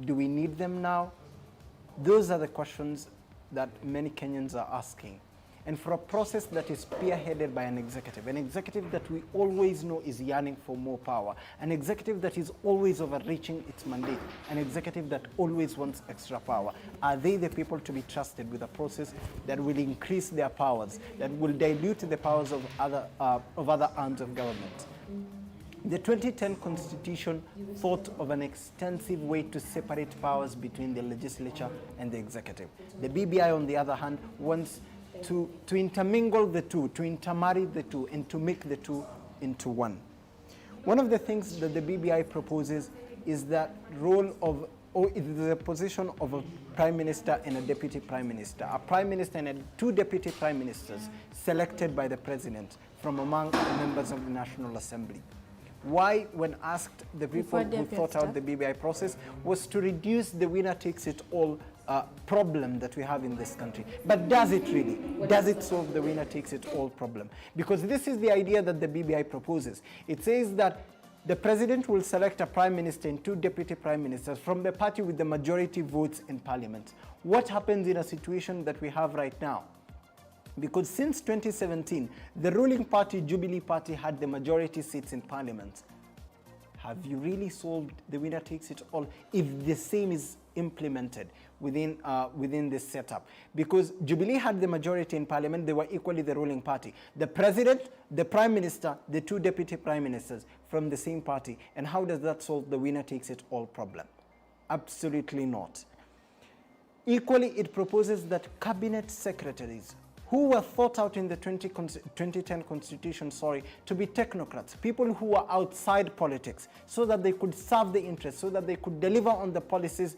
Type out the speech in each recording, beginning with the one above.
Do we need them now? Those are the questions that many Kenyans are asking. And for a process that is spearheaded by an executive that we always know is yearning for more power, an executive that is always overreaching its mandate, an executive that always wants extra power, are they the people to be trusted with a process that will increase their powers, that will dilute the powers of other arms of government? The 2010 Constitution thought of an extensive way to separate powers between the legislature and the executive. The BBI, on the other hand, wants to intermingle the two, to intermarry the two, and to make the two into one. One of the things that the BBI proposes is that role of, or the position of a prime minister and a deputy prime minister. A prime minister and two deputy prime ministers selected by the president from among the members of the National Assembly. Why, when asked, the people who thought out the BBI process was to reduce the winner-takes-it-all problem that we have in this country. But does it really? Does it solve the winner-takes-it-all problem? Because this is the idea that the BBI proposes. It says that the president will select a prime minister and two deputy prime ministers from the party with the majority votes in parliament. What happens in a situation that we have right now? Because since 2017, the ruling party, Jubilee Party, had the majority seats in parliament. Have you really solved the winner takes it all if the same is implemented within this setup? Because Jubilee had the majority in parliament, they were equally the ruling party. The president, the prime minister, the two deputy prime ministers from the same party. And how does that solve the winner takes it all problem? Absolutely not. Equally, it proposes that cabinet secretaries who were thought out in the 2010 Constitution, to be technocrats, people who are outside politics, so that they could serve the interests, so that they could deliver on the policies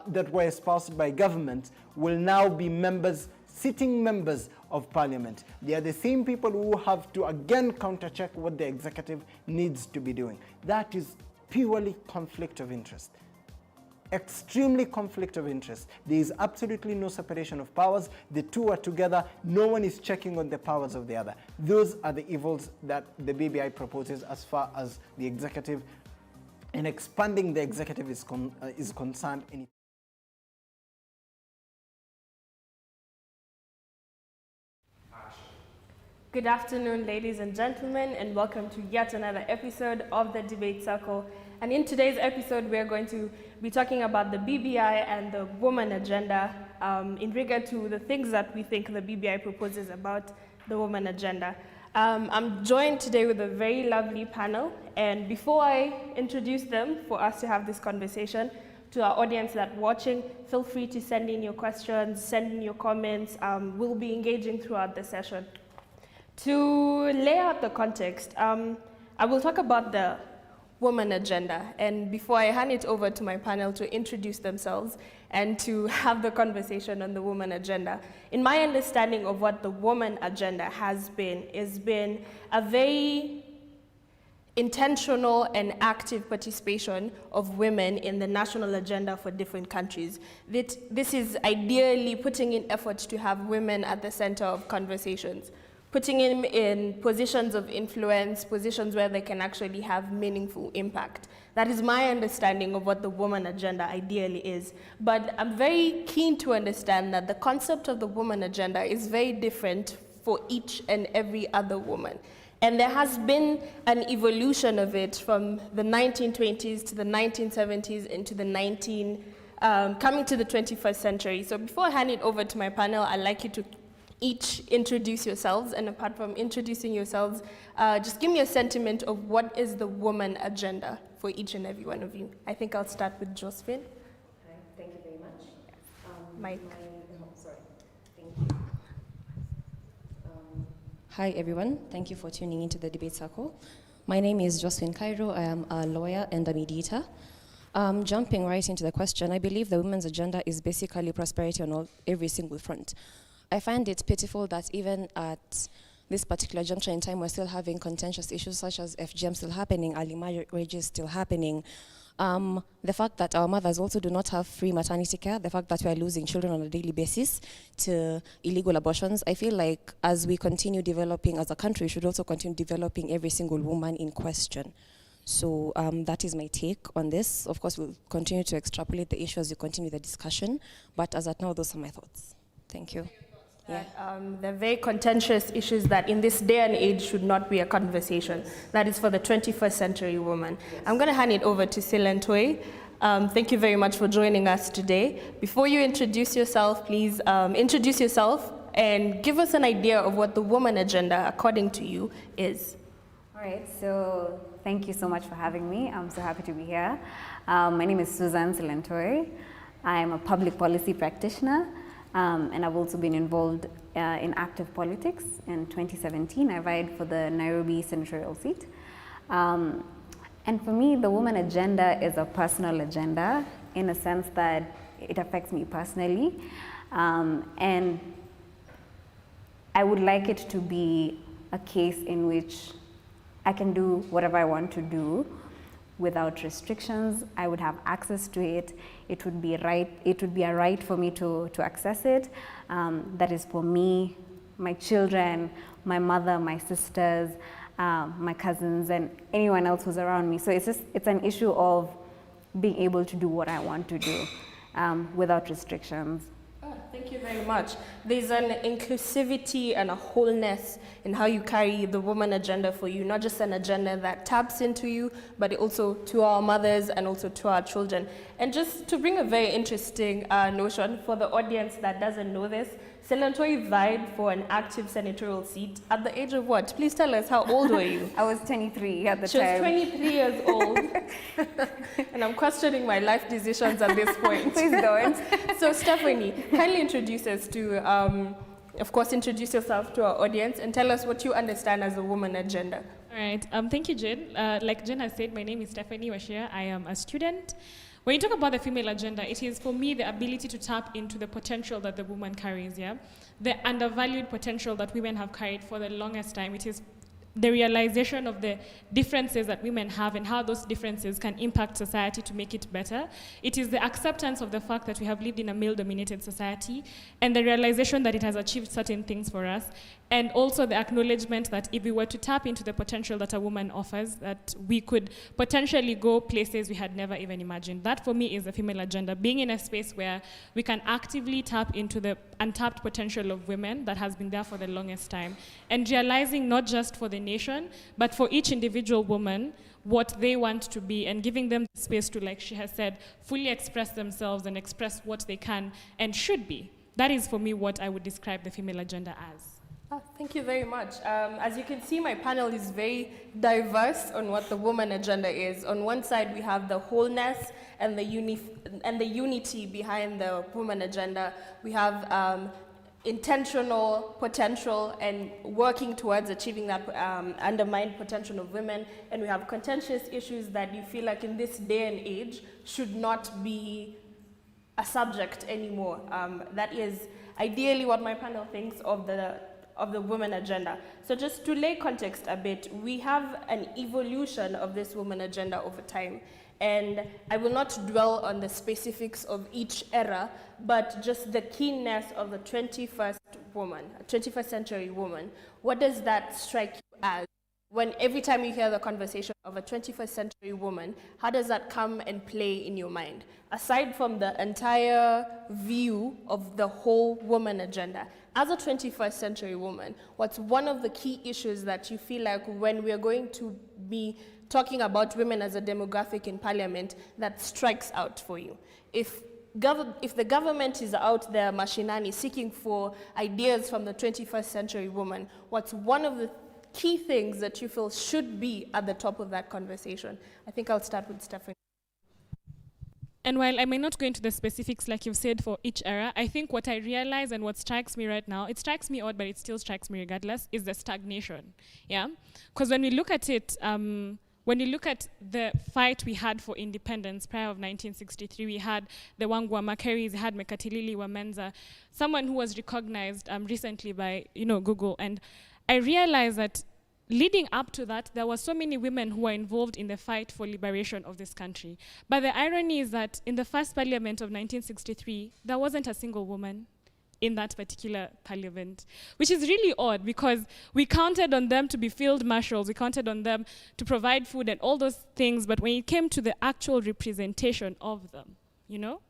that were espoused by government, will now be members, sitting members of parliament. They are the same people who have to again countercheck what the executive needs to be doing. That is purely conflict of interest. Extremely conflict of interest. There is absolutely no separation of powers. The two are together. No one is checking on the powers of the other. Those are the evils that the BBI proposes as far as the executive and expanding the executive is concerned. Good afternoon, ladies and gentlemen, and welcome to yet another episode of the Debate Circle. And in today's episode, we're going to be talking about the BBI and the woman agenda in regard to the things that we think the BBI proposes about the woman agenda. I'm joined today with a very lovely panel, and before I introduce them for us to have this conversation, to our audience that's watching, feel free to send in your questions, send in your comments. We'll be engaging throughout the session. To lay out the context, I will talk about the woman agenda, and before I hand it over to my panel to introduce themselves and to have the conversation on the woman agenda, in my understanding of what the woman agenda has been a very intentional and active participation of women in the national agenda for different countries. This is ideally putting in effort to have women at the center of conversations, putting them in positions of influence, positions where they can actually have meaningful impact. That is my understanding of what the woman agenda ideally is. But I'm very keen to understand that the concept of the woman agenda is very different for each and every other woman. And there has been an evolution of it from the 1920s to the 1970s into the coming to the 21st century. So before I hand it over to my panel, I'd like you to each introduce yourselves, and apart from introducing yourselves, just give me a sentiment of what is the woman agenda for each and every one of you. I think I'll start with Josephine. Hi, thank you very much. Mike. Thank you. Hi everyone, thank you for tuning into the Debate Circle. My name is Josephine Cairo. I am a lawyer and a mediator. Jumping right into the question, I believe the women's agenda is basically prosperity on every single front. I find it pitiful that even at this particular juncture in time, we're still having contentious issues such as FGM still happening, early marriages still happening. The fact that our mothers also do not have free maternity care, the fact that we are losing children on a daily basis to illegal abortions. I feel like as we continue developing as a country, we should also continue developing every single woman in question. So that is my take on this. Of course, we'll continue to extrapolate the issue as we continue the discussion, but as at now, those are my thoughts. Thank you. The very contentious issues that in this day and age should not be a conversation. That is for the 21st century woman. I'm going to hand it over to Silantoi. Thank you very much for joining us today. Before you introduce yourself, please introduce yourself and give us an idea of what the woman agenda, according to you, is. All right, so thank you so much for having me. I'm so happy to be here. My name is Suzzane Silantoi. I'm a public policy practitioner. And I've also been involved in active politics. In 2017, I vied for the Nairobi senatorial seat. And for me, the woman agenda is a personal agenda in a sense that it affects me personally. And I would like it to be a case in which I can do whatever I want to do without restrictions. I would have access to it. It would be right. It would be a right for me to access it. That is for me, my children, my mother, my sisters, my cousins, and anyone else who's around me. So it's an issue of being able to do what I want to do without restrictions. Thank you very much. There's an inclusivity and a wholeness in how you carry the woman agenda for you, not just an agenda that taps into you, but also to our mothers and also to our children. And just to bring a very interesting notion for the audience that doesn't know this, Silantoi vied for an active senatorial seat at the age of what? Please tell us, how old were you? I was 23 at the time. She was 23 years old. And I'm questioning my life decisions at this point. Please don't. So Stephanie, kindly introduce us to, of course, introduce yourself to our audience and tell us what you understand as a woman agenda. All right, thank you, Jen. Like Jen has said, my name is Stephanie Washia. I am a student. When you talk about the female agenda, it is for me the ability to tap into the potential that the woman carries, yeah? The undervalued potential that women have carried for the longest time. It is the realization of the differences that women have and how those differences can impact society to make it better. It is the acceptance of the fact that we have lived in a male-dominated society and the realization that it has achieved certain things for us, and also the acknowledgement that if we were to tap into the potential that a woman offers, that we could potentially go places we had never even imagined. That for me is the female agenda, being in a space where we can actively tap into the untapped potential of women that has been there for the longest time, and realizing not just for the nation, but for each individual woman, what they want to be, and giving them the space to, like she has said, fully express themselves and express what they can and should be. That is for me what I would describe the female agenda as. Thank you very much. As you can see, my panel is very diverse on what the woman agenda is. On one side, we have the wholeness and the unity behind the woman agenda. We have intentional potential and working towards achieving that undermined potential of women. And we have contentious issues that you feel like in this day and age should not be a subject anymore. That is ideally what my panel thinks of the woman agenda. So just to lay context a bit, we have an evolution of this woman agenda over time. And I will not dwell on the specifics of each era, but just the keenness of the 21st century woman. What does that strike you as? When every time you hear the conversation of a 21st century woman, how does that come and play in your mind? Aside from the entire view of the whole woman agenda, as a 21st century woman, what's one of the key issues that you feel like when we're going to be talking about women as a demographic in parliament that strikes out for you? If the government is out there machinani seeking for ideas from the 21st century woman, what's one of the key things that you feel should be at the top of that conversation? I think I'll start with Stephanie. And while I may not go into the specifics like you've said for each era, I think what I realize and what strikes me right now, it strikes me odd, but it still strikes me regardless, is the stagnation, yeah? Because when we look at it, when you look at the fight we had for independence prior of 1963, we had the Wangwa Makeris, we had Mekatilili Wamenza, someone who was recognized recently by Google, and I realized that leading up to that, there were so many women who were involved in the fight for liberation of this country. But the irony is that in the first parliament of 1963, there wasn't a single woman in that particular parliament, which is really odd because we counted on them to be field marshals, we counted on them to provide food and all those things, but when it came to the actual representation of them, you know?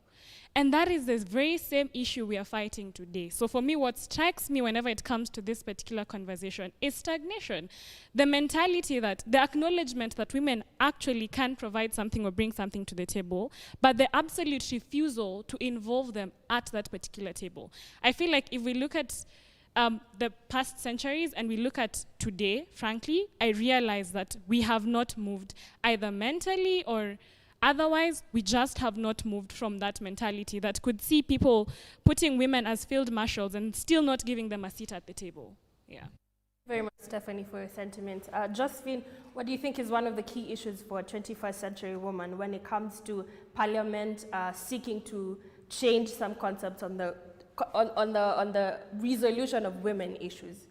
And that is the very same issue we are fighting today. So for me, what strikes me whenever it comes to this particular conversation is stagnation. The mentality that, the acknowledgement that women actually can provide something or bring something to the table, but the absolute refusal to involve them at that particular table. I feel like if we look at the past centuries and we look at today, frankly, I realize that we have not moved either mentally or otherwise, we just have not moved from that mentality that could see people putting women as field marshals and still not giving them a seat at the table. Yeah. Very much, Stephanie, for your sentiment. Josephine, what do you think is one of the key issues for a 21st century woman when it comes to Parliament seeking to change some concepts on the resolution of women issues?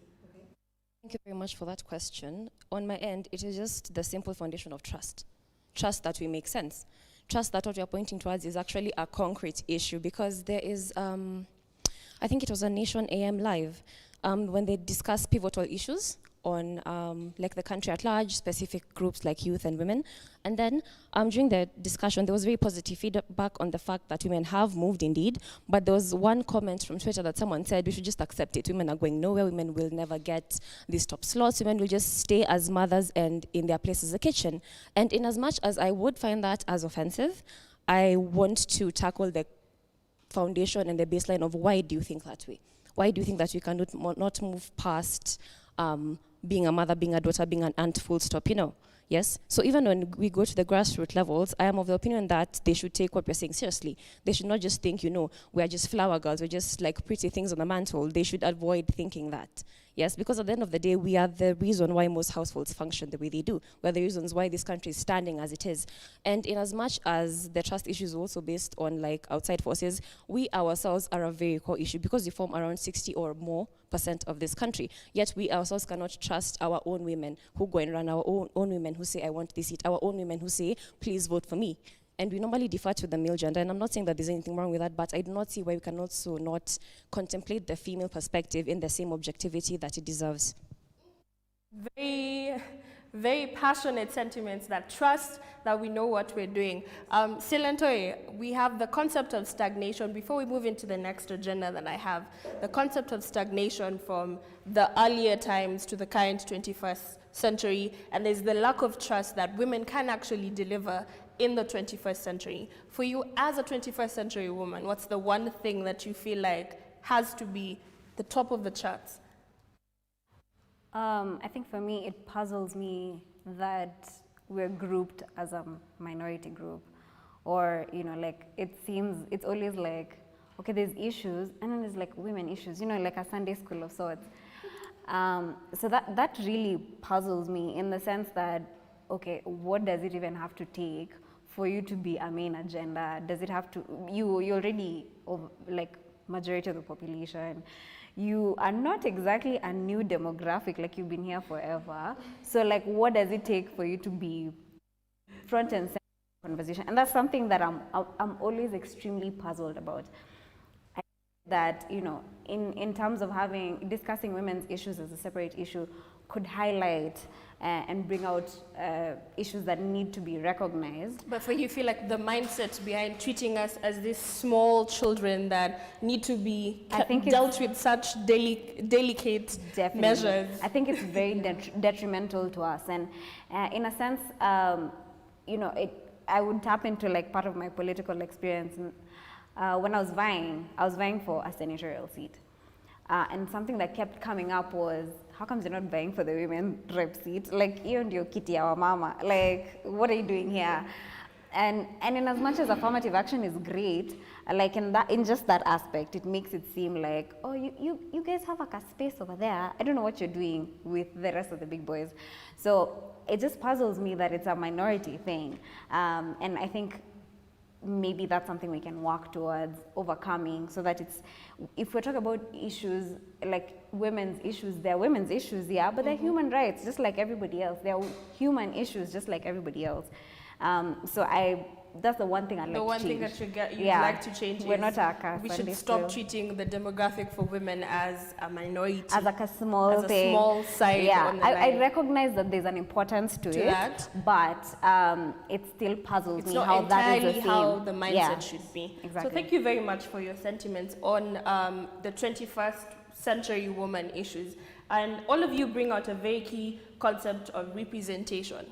Thank you very much for that question. On my end, it is just the simple foundation of trust. Trust that we make sense. Trust that what we are pointing towards is actually a concrete issue, because there is, I think it was a Nation AM Live, when they discuss pivotal issues on like the country at large, specific groups like youth and women. And then during the discussion, there was very positive feedback on the fact that women have moved indeed, but there was one comment from Twitter that someone said, we should just accept it. Women are going nowhere, women will never get these top slots, women will just stay as mothers and in their place as a kitchen. And in as much as I would find that as offensive, I want to tackle the foundation and the baseline of why do you think that way? Why do you think that we cannot not move past being a mother, being a daughter, being an aunt, full stop, you know? Yes? So even when we go to the grassroots levels, I am of the opinion that they should take what we're saying seriously. They should not just think, you know, we're just flower girls, we're just like pretty things on the mantle. They should avoid thinking that. Yes? Because at the end of the day, we are the reason why most households function the way they do. We're the reasons why this country is standing as it is. And in as much as the trust issue is also based on like outside forces, we ourselves are a very core issue because we form around 60 or more % of this country. Yet we ourselves cannot trust our own women who go and run, our own women who say, I want this seat, our own women who say, please vote for me. And we normally defer to the male gender, and I'm not saying that there's anything wrong with that, but I do not see why we can also not contemplate the female perspective in the same objectivity that it deserves. Very, very passionate sentiments that trust that we know what we're doing. Silantoi, we have the concept of stagnation. Before we move into the next agenda that I have, the concept of stagnation from the earlier times to the current 21st century, and there's the lack of trust that women can actually deliver in the 21st century. For you as a 21st century woman, what's the one thing that you feel like has to be the top of the charts? I think for me, it puzzles me that we're grouped as a minority group. Or, you know, like, it seems, it's always like, okay, there's issues, and then there's like women issues, you know, like a Sunday school of sorts. So that really puzzles me in the sense that, okay, what does it even have to take for you to be a main agenda? Does it have to, you're already like majority of the population. You are not exactly a new demographic, like you've been here forever. So like, what does it take for you to be front and center in the conversation? And that's something that I'm always extremely puzzled about. I think that, you know, in terms of discussing women's issues as a separate issue could highlight and bring out issues that need to be recognized. But for you feel like the mindset behind treating us as these small children that need to be dealt with such delicate measures. I think it's very detrimental to us. And in a sense, you know, I would tap into like part of my political experience. When I was vying for a senatorial seat. And something that kept coming up was, how come you're not vying for the women rep seat? Like, you and your kitty, our mama, like, what are you doing here? And in as much as affirmative action is great, like in just that aspect, it makes it seem like, oh, you guys have like a space over there. I don't know what you're doing with the rest of the big boys. So it just puzzles me that it's a minority thing. And I think maybe that's something we can work towards overcoming, so that it's, if we're talking about issues like women's issues, they're women's issues, yeah, but they're human rights just like everybody else. They're human issues just like everybody else. So that's the one thing I'd like The to one thing change. that you'd Yeah. like to change We're is not a caste, we and should they stop still- treating the demographic for women as a minority. As like a small As a thing. small side Yeah, on the I line. recognize that there's an importance to it, that. but it still puzzles It's me not how that is entirely the same. how the mindset Yeah, should be. exactly. So thank you very much for your sentiments on the 21st century woman issues. And all of you bring out a very key concept of representation.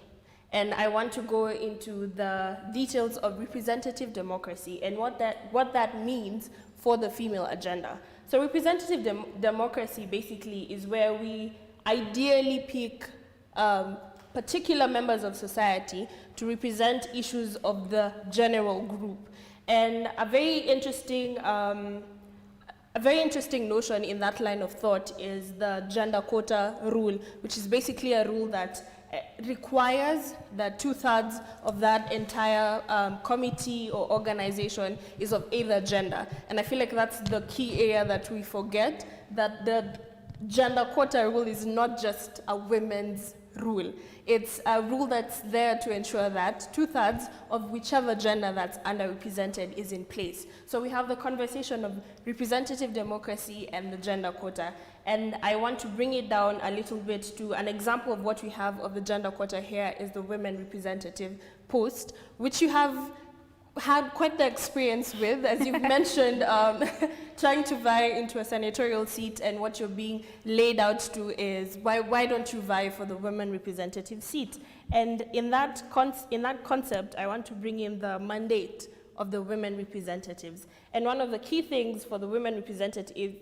And I want to go into the details of representative democracy and what that means for the female agenda. So representative democracy basically is where we ideally pick particular members of society to represent issues of the general group. And a very interesting notion in that line of thought is the gender quota rule, which is basically a rule that requires that 2/3 of that entire committee or organization is of either gender. And I feel like that's the key area that we forget, that the gender quota rule is not just a women's rule. It's a rule that's there to ensure that 2/3 of whichever gender that's underrepresented is in place. So we have the conversation of representative democracy and the gender quota. And I want to bring it down a little bit to an example of what we have of the gender quota here is the women representative post, which you have had quite the experience with, as you've mentioned, trying to vie into a senatorial seat, and what you're being laid out to is, why don't you vie for the women representative seat? And in that concept, I want to bring in the mandate of the women representatives. And one of the key things for the women representatives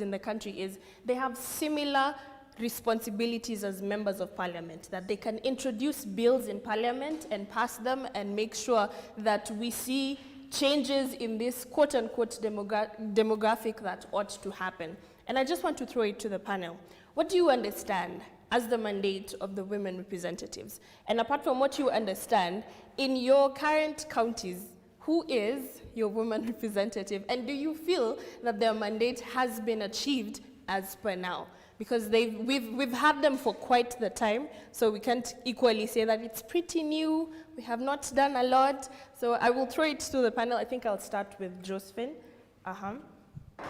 in the country is they have similar responsibilities as members of parliament, that they can introduce bills in parliament and pass them and make sure that we see changes in this quote-unquote demographic that ought to happen. And I just want to throw it to the panel. What do you understand as the mandate of the women representatives? And apart from what you understand, in your current counties, who is your woman representative? And do you feel that their mandate has been achieved as per now? Because we've had them for quite the time, so we can't equally say that it's pretty new, we have not done a lot. So I will throw it to the panel. I think I'll start with Josephine.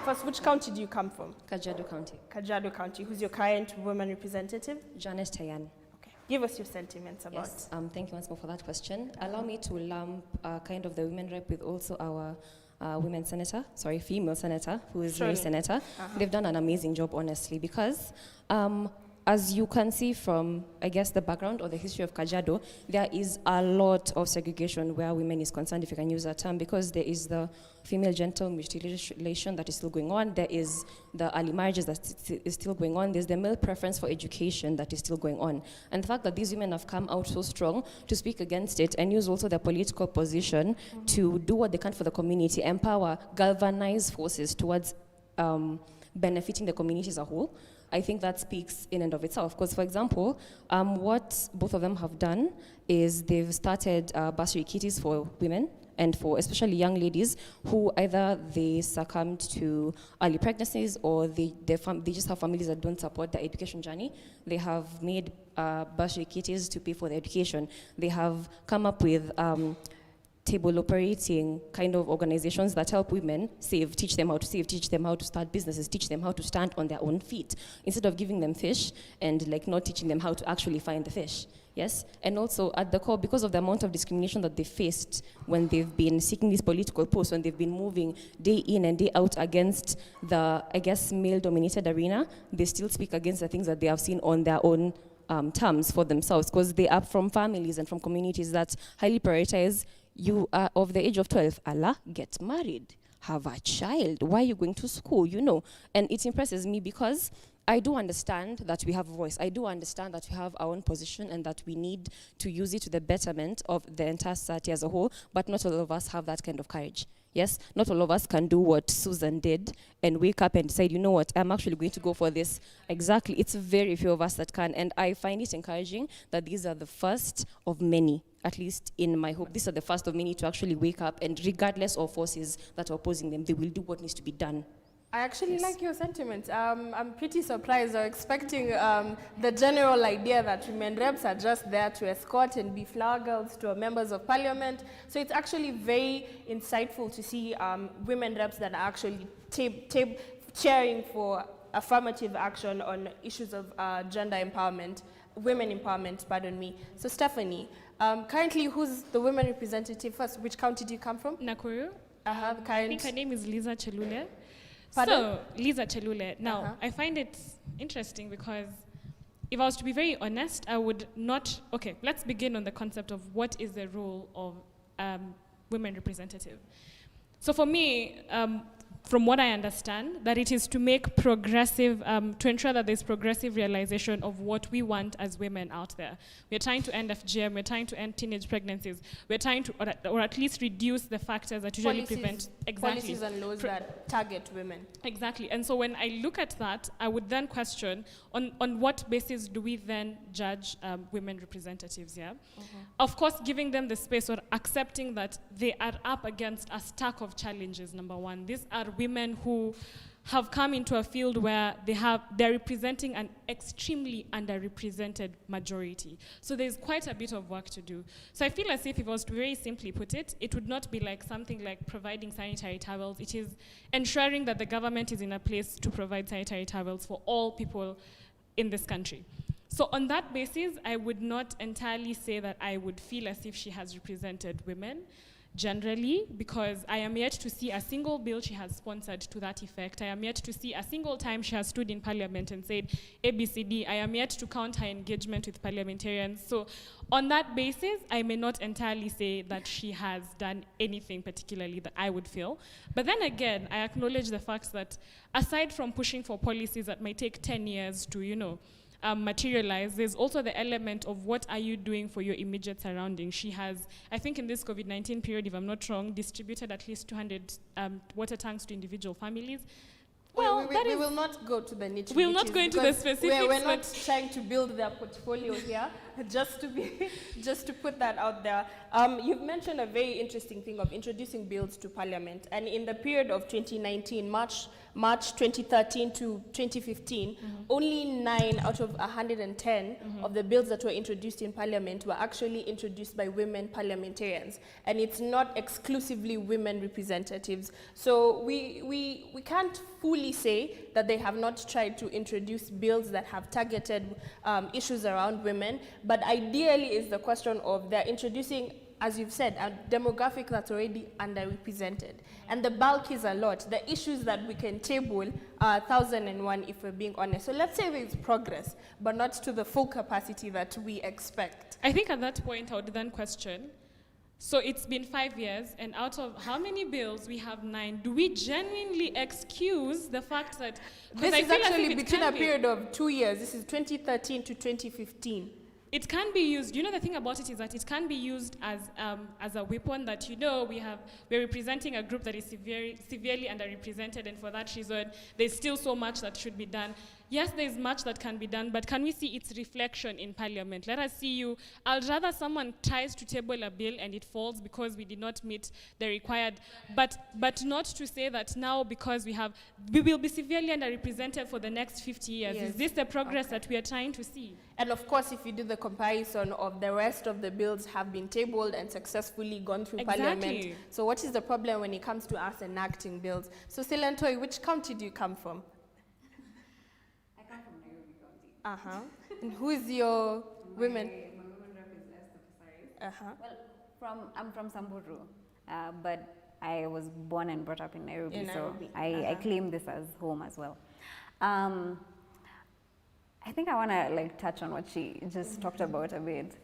First, which county do you come from? Kajiado County. Kajiado County. Who's your current woman representative? Janet Tayan. Okay. Give us your sentiments about. Yes, thank you once more for that question. Allow me to lump kind of the women rep with also our female senator, who is Mary Senator. They've done an amazing job, honestly, because as you can see from, I guess, the background or the history of Kajiado, there is a lot of segregation where women is concerned, if you can use that term, because there is the female genital mutilation that is still going on. There is the early marriages that is still going on. There's the male preference for education that is still going on. And the fact that these women have come out so strong to speak against it and use also their political position to do what they can for the community, empower, galvanize forces towards benefiting the community as a whole, I think that speaks in and of itself. Because, for example, what both of them have done is they've started bursary kitties for women and for especially young ladies who either they succumbed to early pregnancies or they just have families that don't support their education journey. They have made bursary kitties to pay for their education. They have come up with table operating kind of organizations that help women save, teach them how to save, teach them how to start businesses, teach them how to stand on their own feet, instead of giving them fish and not teaching them how to actually find the fish. Yes, and also at the core, because of the amount of discrimination that they faced when they've been seeking these political posts, when they've been moving day in and day out against the, I guess, male-dominated arena, they still speak against the things that they have seen on their own terms for themselves, because they are from families and from communities that highly prioritize you are of the age of 12, Allah, get married, have a child. Why are you going to school? And it impresses me because I do understand that we have a voice. I do understand that we have our own position and that we need to use it to the betterment of the entire society as a whole, but not all of us have that kind of courage. Yes, not all of us can do what Susan did and wake up and decide, you know what, I'm actually going to go for this. Exactly, it's very few of us that can, and I find it encouraging that these are the first of many, at least in my hope, these are the first of many to actually wake up, and regardless of forces that are opposing them, they will do what needs to be done. I actually Yes. like your sentiments. I'm pretty surprised or expecting the general idea that women reps are just there to escort and be flower girls to members of parliament. So it's actually very insightful to see women reps that are actually cheering for affirmative action on issues of gender empowerment, women empowerment, pardon me. So Stephanie, currently who's the women representative first? Which county do you come from? Nakuru. The I think her name is Lisa Chelule. Pardon? So, Lisa Chelule. Now, I find it interesting because if I was to be very honest, I would not. Okay, let's begin on the concept of what is the role of women representative. So, for me, from what I understand, that it is to make progressive, to ensure that there's progressive realization of what we want as women out there. We're trying to end FGM, we're trying to end teenage pregnancies, we're trying to, or at least reduce the factors that usually prevent, exactly. Policies and laws that target women. Exactly, and so when I look at that, I would then question, on what basis do we then judge women representatives, yeah? Of course, giving them the space or accepting that they are up against a stack of challenges, number one. These are women who have come into a field where they're representing an extremely underrepresented majority. So there's quite a bit of work to do. So I feel as if I was to very simply put it, it would not be like something like providing sanitary towels. It is ensuring that the government is in a place to provide sanitary towels for all people in this country. So on that basis, I would not entirely say that I would feel as if she has represented women generally, because I am yet to see a single bill she has sponsored to that effect. I am yet to see a single time she has stood in parliament and said ABCD. I am yet to count her engagement with parliamentarians. So on that basis, I may not entirely say that she has done anything particularly that I would feel. But then again, I acknowledge the fact that aside from pushing for policies that might take 10 years to, materialize, there's also the element of what are you doing for your immediate surroundings. She has, I think in this COVID-19 period, if I'm not wrong, distributed at least 200 water tanks to individual families. Well, we will not go to the nitty-gritties. We'll not go into the specifics. We're not trying to build their portfolio here, just to put that out there. You've mentioned a very interesting thing of introducing bills to Parliament, and in the period of 2019, March 2013 to 2015, only 9 out of 110 of the bills that were introduced in Parliament were actually introduced by women parliamentarians, and it's not exclusively women representatives. So we can't fully say that they have not tried to introduce bills that have targeted issues around women, but ideally is the question of they're introducing, as you've said, a demographic that's already underrepresented. And the bulk is a lot. The issues that we can table are 1,001 if we're being honest. So let's say there's progress, but not to the full capacity that we expect. I think at that point I would then question, so it's been 5 years, and out of how many bills we have 9, do we genuinely excuse the fact that... This is actually between a period of 2 years. This is 2013 to 2015. It can be used. The thing about it is that it can be used as a weapon that, we're representing a group that is severely underrepresented, and for that reason, there's still so much that should be done. Yes, there's much that can be done, but can we see its reflection in Parliament? Let us see you. I'd rather someone tries to table a bill and it falls because we did not meet the required, but not to say that now because we will be severely underrepresented for the next 50 years. Yes. Is this the progress that we are trying to see? And of course, if you do the comparison of the rest of the bills have been tabled and successfully gone through Parliament. So what is the problem when it comes to us enacting bills? So Silantoi, which county do you come from? I come from Nairobi County. And who is your women? My women rep is Esther Pasaris. Well, I'm from Samburu, but I was born and brought up in Nairobi, so I claim this as home as well. I think I want to touch on what she just talked about a bit,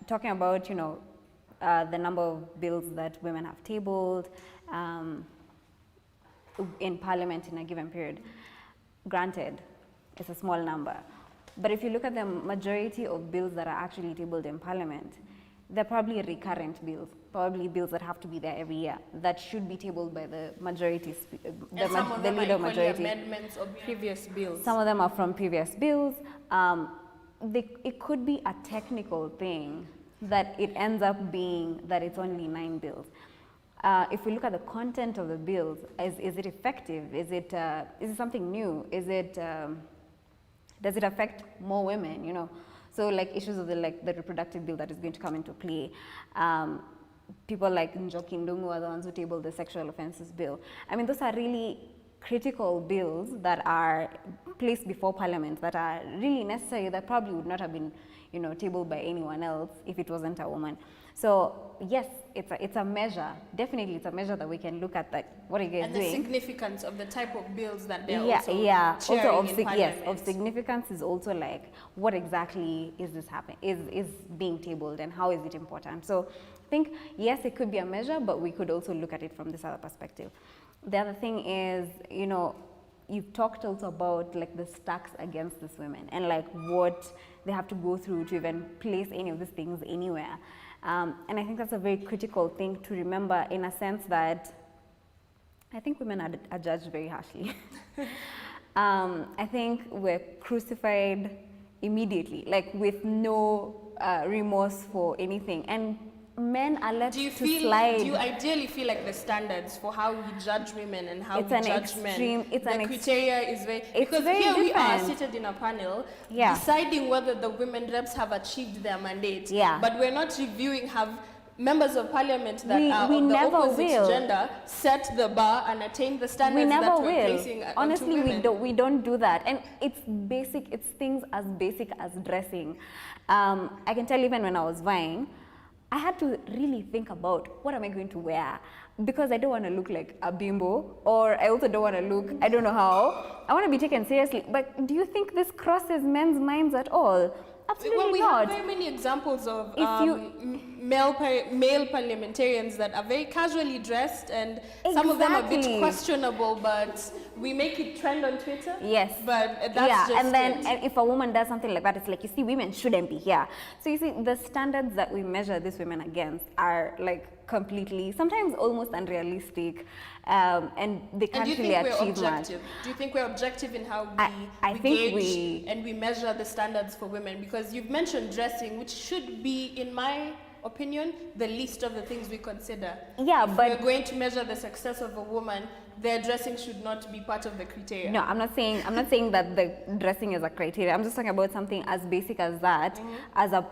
talking about the number of bills that women have tabled in Parliament in a given period. Granted, it's a small number, but if you look at the majority of bills that are actually tabled in Parliament, they're probably recurrent bills, probably bills that have to be there every year, that should be tabled by the majority, the leader majority. Amendments of previous bills. Some of them are from previous bills. It could be a technical thing that it ends up being that it's only 9 bills. if we look at the content of the bills, is it effective? Is it something new? Does it affect more women? You know, so like issues of the reproductive bill that is going to come into play. People like Njoki Ndungu are the ones who tabled the sexual offences bill. I mean, those are really critical bills that are placed before Parliament that are really necessary, that probably would not have been, you know, tabled by anyone else if it wasn't a woman. So yes, it's a measure. Definitely, it's a measure that we can look at. That what are you guys doing? And the significance of the type of bills that they're of significance is also like what exactly is this happening? Is being tabled, and how is it important? So I think yes, it could be a measure, but we could also look at it from this other perspective. The other thing is, you know, you've talked also about like the stacks against these women and like what they have to go through to even place any of these things anywhere. And I think that's a very critical thing to remember, in a sense that I think women are judged very harshly. I think we're crucified immediately, like with no remorse for anything. And men are left to slide. Do you ideally feel like the standards for how we judge women and how we judge men, the criteria is very, because very here we are different. seated in a panel deciding whether the women reps have achieved their mandate, but we're not reviewing have members of parliament that are of the opposite gender set the bar and attain the standards that we're placing onto women. Honestly, we don't do that. And it's basic, it's things as basic as dressing. I can tell even when I was vying, I had to really think about what am I going to wear, because I don't want to look like a bimbo, or I also don't want to look, I don't know how. I want to be taken seriously. But do you think this crosses men's minds at all? Absolutely not. Well, we have very many examples of male parliamentarians that are very casually dressed, and some of them are a bit questionable, but we make it trend on Twitter. Yes. But that's just and then if a woman does something like that, it's like, you see, women shouldn't be here. So you see, the standards that we measure these women against are like completely, sometimes almost unrealistic, and they can't really achieve much. Do you think we're objective in how we gauge and we measure the standards for women? Because you've mentioned dressing, which should be, in my opinion, the least of the things we consider. Yeah, if but we're going to measure the success of a woman, their dressing should not be part of the criteria. No, I'm not saying that the dressing is a criteria. I'm just talking about something as basic as that, as a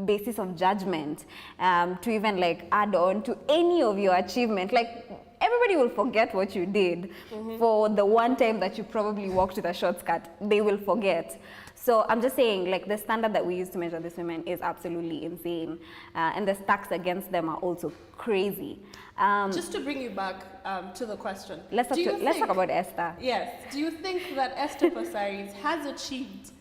basis of judgment, to even like add on to any of your achievement. Like, everybody will forget what you did for the one time that you probably walked with a short skirt. They will forget. So I'm just saying, like, the standard that we use to measure these women is absolutely insane, and the stacks against them are also crazy. Just to bring you back to the question, let's talk about Esther. Yes. Do you think that Esther Passaris has achieved?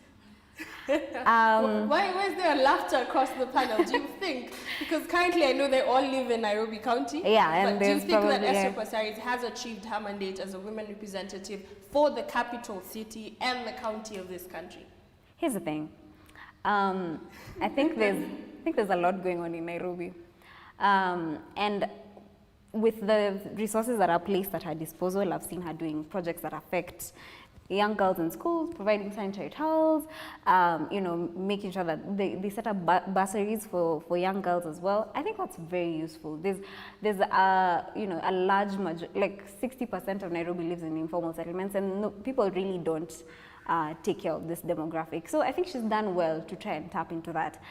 Why is there laughter across the panel? Do you think? Because currently I know they all live in Nairobi County. Yeah, and but do you think that Esther Passaris has achieved her mandate as a women representative for the capital city and the county of this country? Here's the thing. I think there's a lot going on in Nairobi, and with the resources that are placed at her disposal, I've seen her doing projects that affect young girls in schools, providing sanitary towels, you know, making sure that they set up bursaries for young girls as well. I think that's very useful. There's you know, a large like 60% of Nairobi lives in informal settlements, and people really don't take care of this demographic. So I think she's done well to try and tap into that.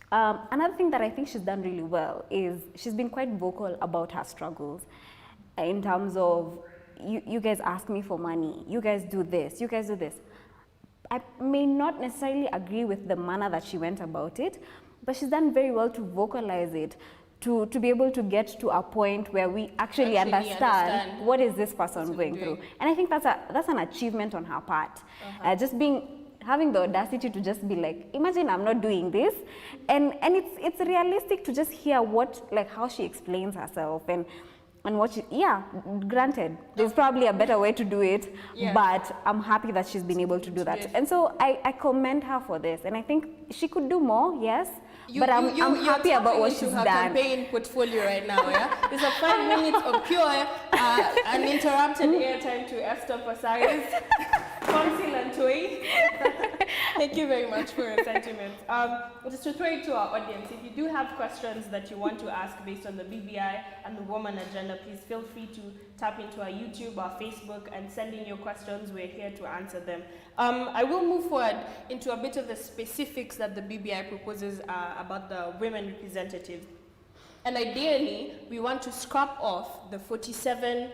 Another thing that I think she's done really well is she's been quite vocal about her struggles, in terms of, you guys ask me for money, you guys do this, you guys do this. I may not necessarily agree with the manner that she went about it, but she's done very well to vocalize it, to be able to get to a point where we actually understand what is this person going through. And I think that's an achievement on her part. Just having the audacity to just be like, imagine I'm not doing this, and it's realistic to just hear how she explains herself and what she, granted, there's probably a better way to do it, but I'm happy that she's been able to do that. And so I commend her for this, and I think she could do more, yes, but I'm happy about what she's done. Campaign portfolio right now, It's a 5 minutes of pure uninterrupted airtime to Esther Passaris from Silantoi. Thank you very much for your sentiments. Just to throw it to our audience, if you do have questions that you want to ask based on the BBI and the woman agenda, please feel free to tap into our YouTube, our Facebook, and send in your questions. We're here to answer them. I will move forward into a bit of the specifics that the BBI proposes about the women representatives. And ideally, we want to scrap off the 47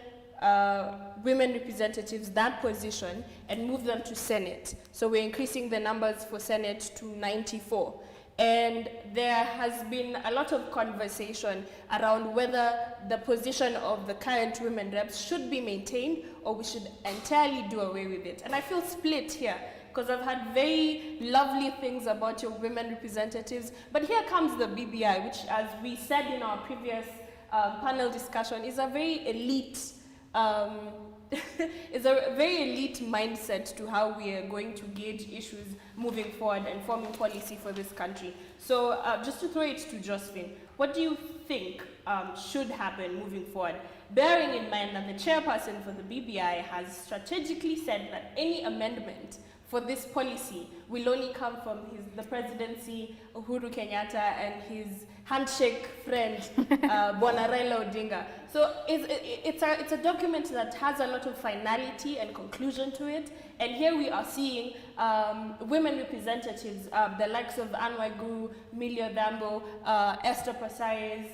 women representatives, that position, and move them to Senate. So we're increasing the numbers for Senate to 94. And there has been a lot of conversation around whether the position of the current women reps should be maintained or we should entirely do away with it. And I feel split here, because I've heard very lovely things about your women representatives, but here comes the BBI, which, as we said in our previous panel discussion, is a very elite is a very elite mindset to how we are going to gauge issues moving forward and forming policy for this country. So just to throw it to Josephine, what do you think should happen moving forward? Bearing in mind that the chairperson for the BBI has strategically said that any amendment for this policy will only come from the presidency, Uhuru Kenyatta, and his handshake friend, Bwana Raila Odinga. So it's a document that has a lot of finality and conclusion to it. And here we are seeing women representatives, the likes of Anne Waiguru, Millie Odambo, Esther Passares,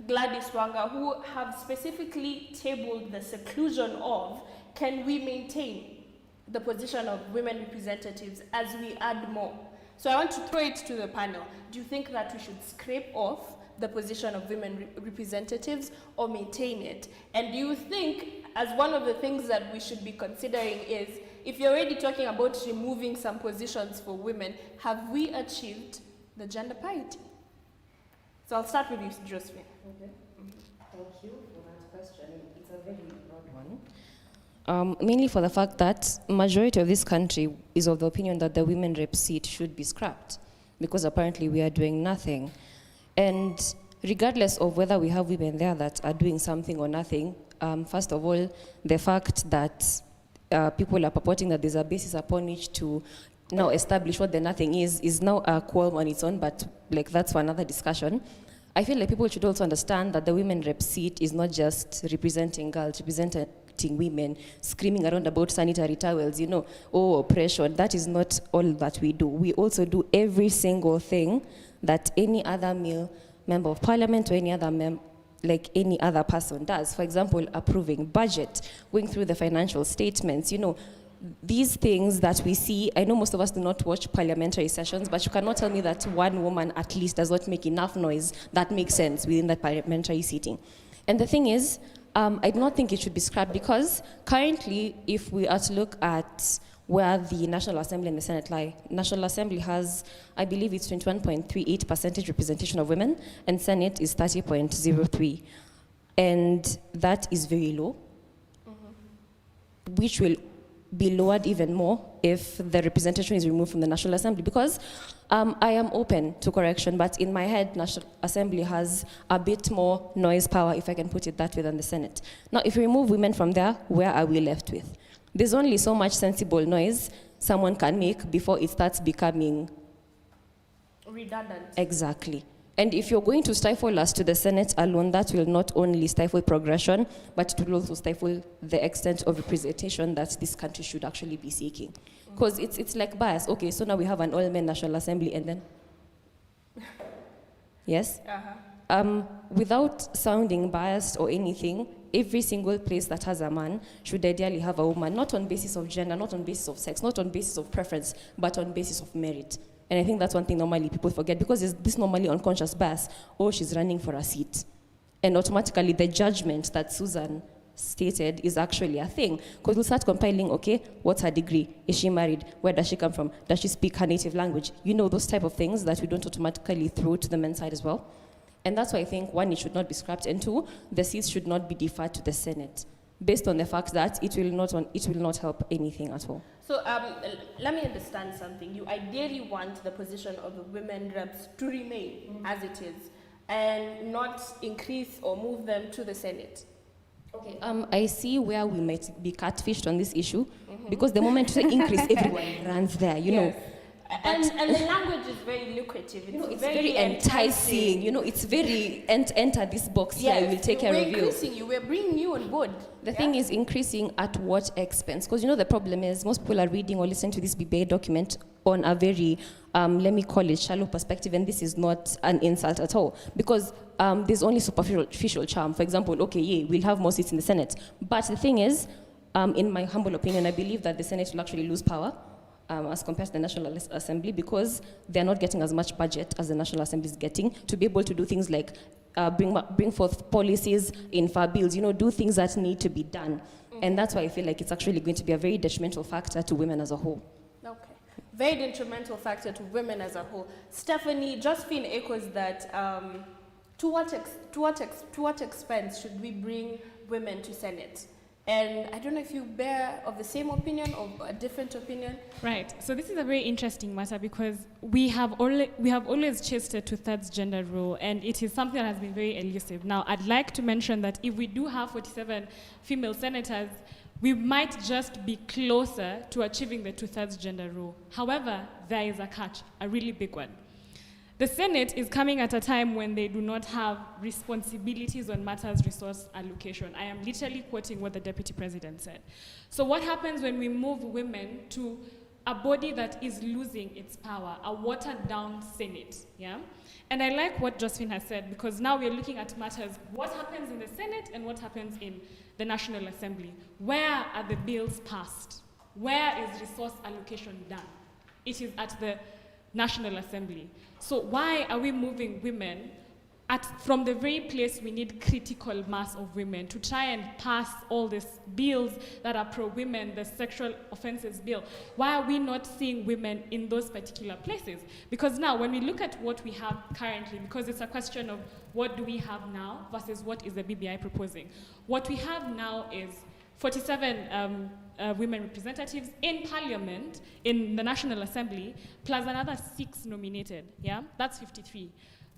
Gladys Wanga, who have specifically tabled the seclusion of, can we maintain the position of women representatives as we add more? So I want to throw it to the panel. Do you think that we should scrape off the position of women representatives or maintain it? And do you think, as one of the things that we should be considering is, if you're already talking about removing some positions for women, have we achieved the gender parity? So I'll start with you, Josephine. Okay. Thank you for that question. It's a very broad one. Mainly for the fact that majority of this country is of the opinion that the women rep seat should be scrapped, because apparently we are doing nothing. And regardless of whether we have women there that are doing something or nothing, first of all, the fact that people are purporting that there's a basis upon which to now establish what the nothing is now a qualm on its own, but like that's for another discussion. I feel like people should also understand that the women rep seat is not just representing girls, representing women, screaming around about sanitary towels, oppression. That is not all that we do. We also do every single thing that any other male member of parliament or any other any other person does. For example, approving budget, going through the financial statements, these things that we see. I know most of us do not watch parliamentary sessions, but you cannot tell me that one woman at least does not make enough noise that makes sense within that parliamentary seating. And the thing is, I do not think it should be scrapped, because currently, if we are to look at where the National Assembly and the Senate lie, National Assembly has, I believe it's 21.38% representation of women, and Senate is 30.03%. And that is very low, which will be lowered even more if the representation is removed from the National Assembly, because I am open to correction, but in my head, National Assembly has a bit more noise power, if I can put it that way, than the Senate. Now, if you remove women from there, where are we left with? There's only so much sensible noise someone can make before it starts becoming redundant. Exactly. And if you're going to stifle us to the Senate alone, that will not only stifle progression, but it will also stifle the extent of representation that this country should actually be seeking. Because it's like bias. Okay, so now we have an all-men National Assembly, and then? Yes? Without sounding biased or anything, every single place that has a man should ideally have a woman, not on basis of gender, not on basis of sex, not on basis of preference, but on basis of merit. And I think that's one thing normally people forget, because there's this normally unconscious bias. Oh, she's running for a seat. And automatically the judgment that Suzzane stated is actually a thing. Because we'll start compiling, okay, what's her degree? Is she married? Where does she come from? Does she speak her native language? Those type of things that we don't automatically throw to the men's side as well. And that's why I think, one, it should not be scrapped, and two, the seats should not be deferred to the Senate, based on the fact that it will not help anything at all. So let me understand something. You ideally want the position of the women reps to remain as it is, and not increase or move them to the Senate. Okay. I see where we might be catfished on this issue, because the moment you say increase, everyone runs there. Yes. And the language is very lucrative. It's very enticing. It's very enter this box here. We'll take care of you. We're increasing you. We're bringing you on board. The thing is increasing at what expense? Because the problem is most people are reading or listening to this BBA document on a very, let me call it shallow perspective, and this is not an insult at all. Because there's only superficial charm. For example, we'll have more seats in the Senate. But the thing is, in my humble opinion, I believe that the Senate will actually lose power as compared to the National Assembly, because they're not getting as much budget as the National Assembly is getting to be able to do things like bring forth policies in bills, do things that need to be done. And that's why I feel like it's actually going to be a very detrimental factor to women as a whole. Okay. Very detrimental factor to women as a whole. Stephanie, Josephine echoes that to what expense should we bring women to Senate? And I don't know if you bear of the same opinion or a different opinion. Right. So this is a very interesting matter because we have always chased a 2/3 gender rule, and it is something that has been very elusive. Now, I'd like to mention that if we do have 47 female senators, we might just be closer to achieving the 2/3 gender rule. However, there is a catch, a really big one. The Senate is coming at a time when they do not have responsibilities on matters resource allocation. I am literally quoting what the Deputy President said. So what happens when we move women to a body that is losing its power, a watered down Senate, yeah? And I like what Josephine has said, because now we're looking at matters, what happens in the Senate and what happens in the National Assembly. Where are the bills passed? Where is resource allocation done? It is at the National Assembly. So why are we moving women from the very place we need critical mass of women to try and pass all these bills that are pro-women, the sexual offenses bill? Why are we not seeing women in those particular places? Because now when we look at what we have currently, because it's a question of what do we have now versus what is the BBI proposing. What we have now is 47 women representatives in Parliament, in the National Assembly, plus another 6 nominated, yeah? That's 53.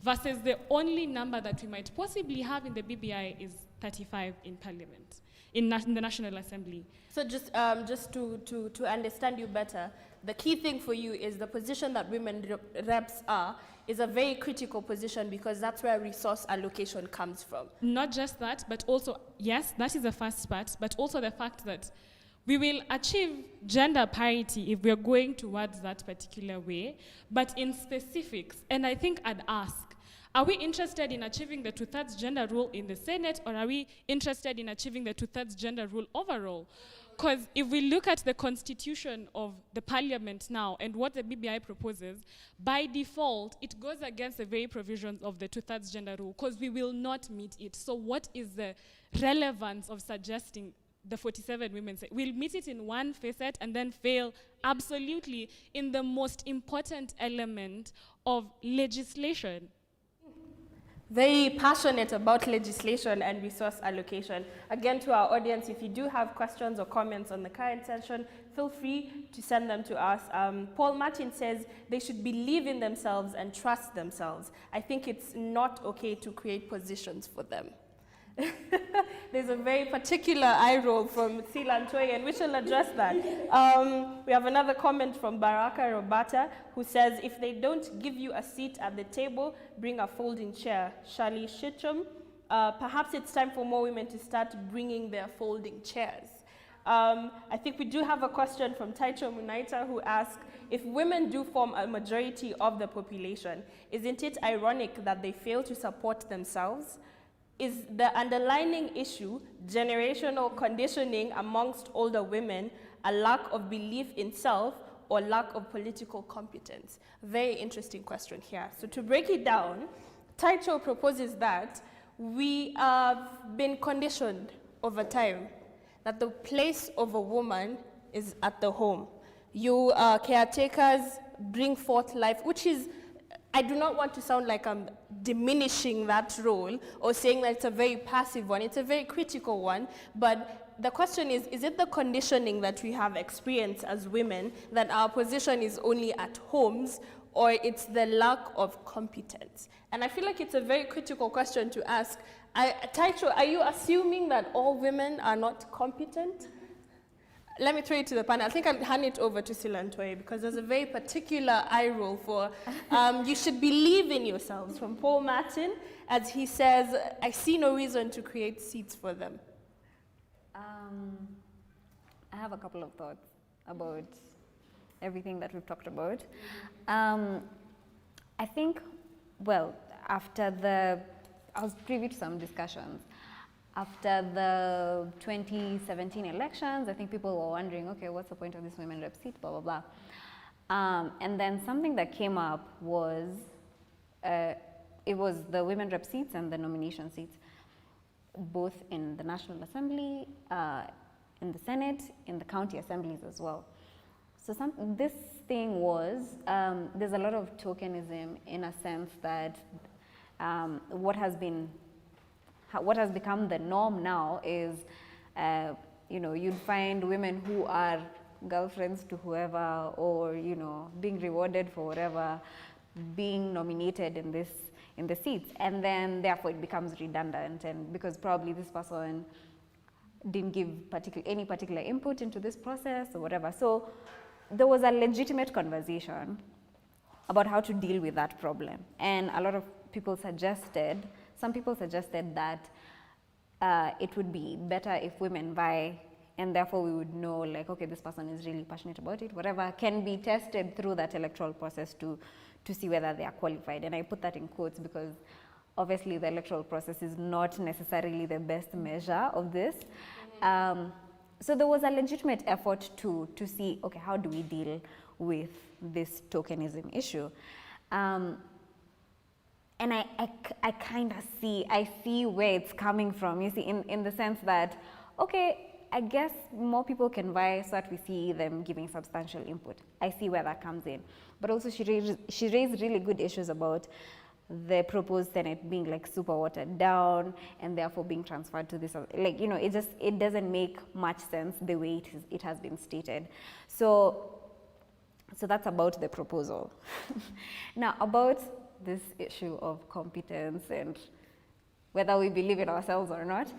Versus the only number that we might possibly have in the BBI is 35 in Parliament, in the National Assembly. So just to understand you better, the key thing for you is the position that women reps are is a very critical position because that's where resource allocation comes from. Not just that, but also, yes, that is the first part, but also the fact that we will achieve gender parity if we are going towards that particular way, but in specifics, and I think I'd ask, are we interested in achieving the 2/3 gender rule in the Senate, or are we interested in achieving the 2/3 gender rule overall? Because if we look at the constitution of the Parliament now and what the BBI proposes, by default, it goes against the very provisions of the 2/3 gender rule, because we will not meet it. So what is the relevance of suggesting the 47 women say? We'll meet it in one facet and then fail absolutely in the most important element of legislation. Very passionate about legislation and resource allocation. Again, to our audience, if you do have questions or comments on the current session, feel free to send them to us. Paul Martin says they should believe in themselves and trust themselves. I think it's not okay to create positions for them. There's a very particular eye roll from Silantoi, and we shall address that. We have another comment from Baraka Robata, who says, if they don't give you a seat at the table, bring a folding chair. Shali Shichum, perhaps it's time for more women to start bringing their folding chairs. I think we do have a question from Taicho Munaita, who asks, if women do form a majority of the population, isn't it ironic that they fail to support themselves? Is the underlying issue generational conditioning amongst older women, a lack of belief in self, or lack of political competence? Very interesting question here. So to break it down, Taicho proposes that we have been conditioned over time that the place of a woman is at the home. You caretakers bring forth life, which is, I do not want to sound like I'm diminishing that role or saying that it's a very passive one. It's a very critical one. But the question is it the conditioning that we have experienced as women that our position is only at homes, or it's the lack of competence? And I feel like it's a very critical question to ask. Taicho, are you assuming that all women are not competent? let me throw it to the panel. I think I'll hand it over to Silantoi because there's a very particular eye roll for you should believe in yourselves from Paul Martin as he says, I see no reason to create seats for them. I have a couple of thoughts about everything that we've talked about. I think, well, I was privy to some discussions. After the 2017 elections, I think people were wondering, okay, what's the point of this women rep seat, blah, blah, blah. And then something that came up was, it was the women rep seats and the nomination seats, both in the National Assembly, in the Senate, in the county assemblies as well. So this thing was, there's a lot of tokenism in a sense that what has become the norm now is, you'd find women who are girlfriends to whoever or, being rewarded for whatever, being nominated in the seats. And then therefore it becomes redundant, and because probably this person didn't give any particular input into this process or whatever. So there was a legitimate conversation about how to deal with that problem. And a lot of people suggested, some people suggested that it would be better if women vie, and therefore we would know, like, okay, this person is really passionate about it, whatever, can be tested through that electoral process to see whether they are qualified. And I put that in quotes because obviously the electoral process is not necessarily the best measure of this. So there was a legitimate effort to see, okay, how do we deal with this tokenism issue? And I kind of see where it's coming from, you see, in the sense that, okay, I guess more people can vie so that we see them giving substantial input. I see where that comes in. But also she raised really good issues about the proposed Senate being like super watered down and therefore being transferred to this, like, it doesn't make much sense the way it has been stated. So that's about the proposal. Now about this issue of competence and whether we believe in ourselves or not.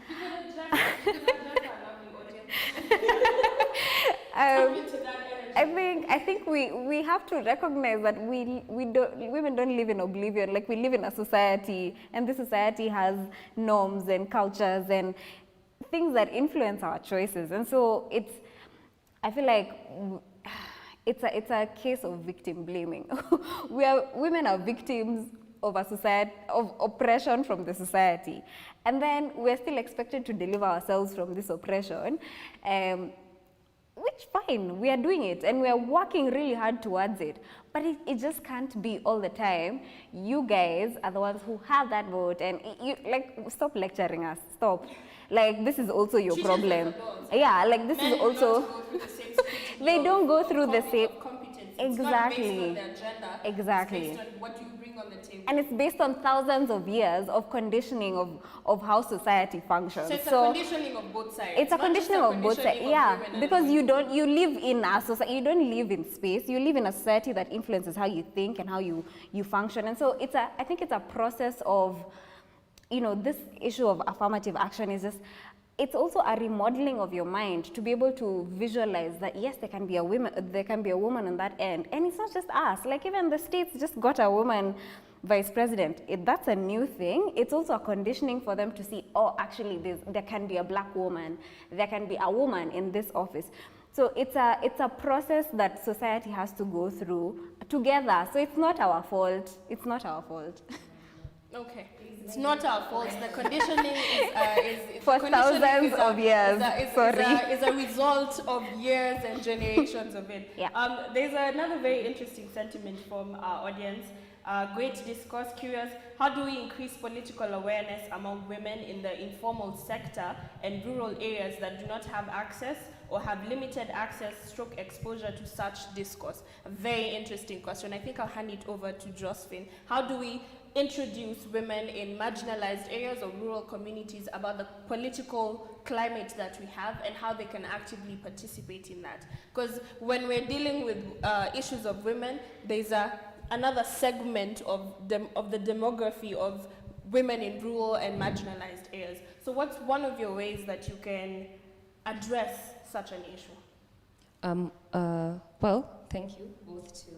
I think we have to recognize that women don't live in oblivion. Like, we live in a society, and this society has norms and cultures and things that influence our choices. And so I feel like it's a case of victim blaming. Women are victims of a society, of oppression from the society. And then we're still expected to deliver ourselves from this oppression. Which, fine, we are doing it and we are working really hard towards it, but it just can't be all the time. You guys are the ones who have that vote, and stop lecturing us, stop. Like, this is also your problem. Yeah, like, this is also, they don't go through the same, exactly, exactly. It's based on what you bring on the table. And it's based on thousands of years of conditioning of how society functions. So it's a conditioning of both sides. It's a conditioning of both sides, yeah. Because you live in a society, you don't live in space, you live in a society that influences how you think and how you function. And so I think it's a process of, this issue of affirmative action is just, it's also a remodeling of your mind to be able to visualize that, yes, there can be a woman on that end. And it's not just us, like even the states just got a woman vice president. That's a new thing. It's also a conditioning for them to see, oh, actually there can be a black woman, there can be a woman in this office. So it's a process that society has to go through together. So it's not our fault. It's not our fault. Okay. It's not our fault. The conditioning is for thousands of years. Is a result of years and generations of it. Yeah. There's another very interesting sentiment from our audience. Great discourse. Curious, how do we increase political awareness among women in the informal sector and rural areas that do not have access or have limited access / exposure to such discourse? A very interesting question. I think I'll hand it over to Josephine. How do we introduce women in marginalized areas or rural communities about the political climate that we have and how they can actively participate in that? Because when we're dealing with issues of women, there's another segment of the demography of women in rural and marginalized areas. So what's one of your ways that you can address such an issue? Well, thank you both to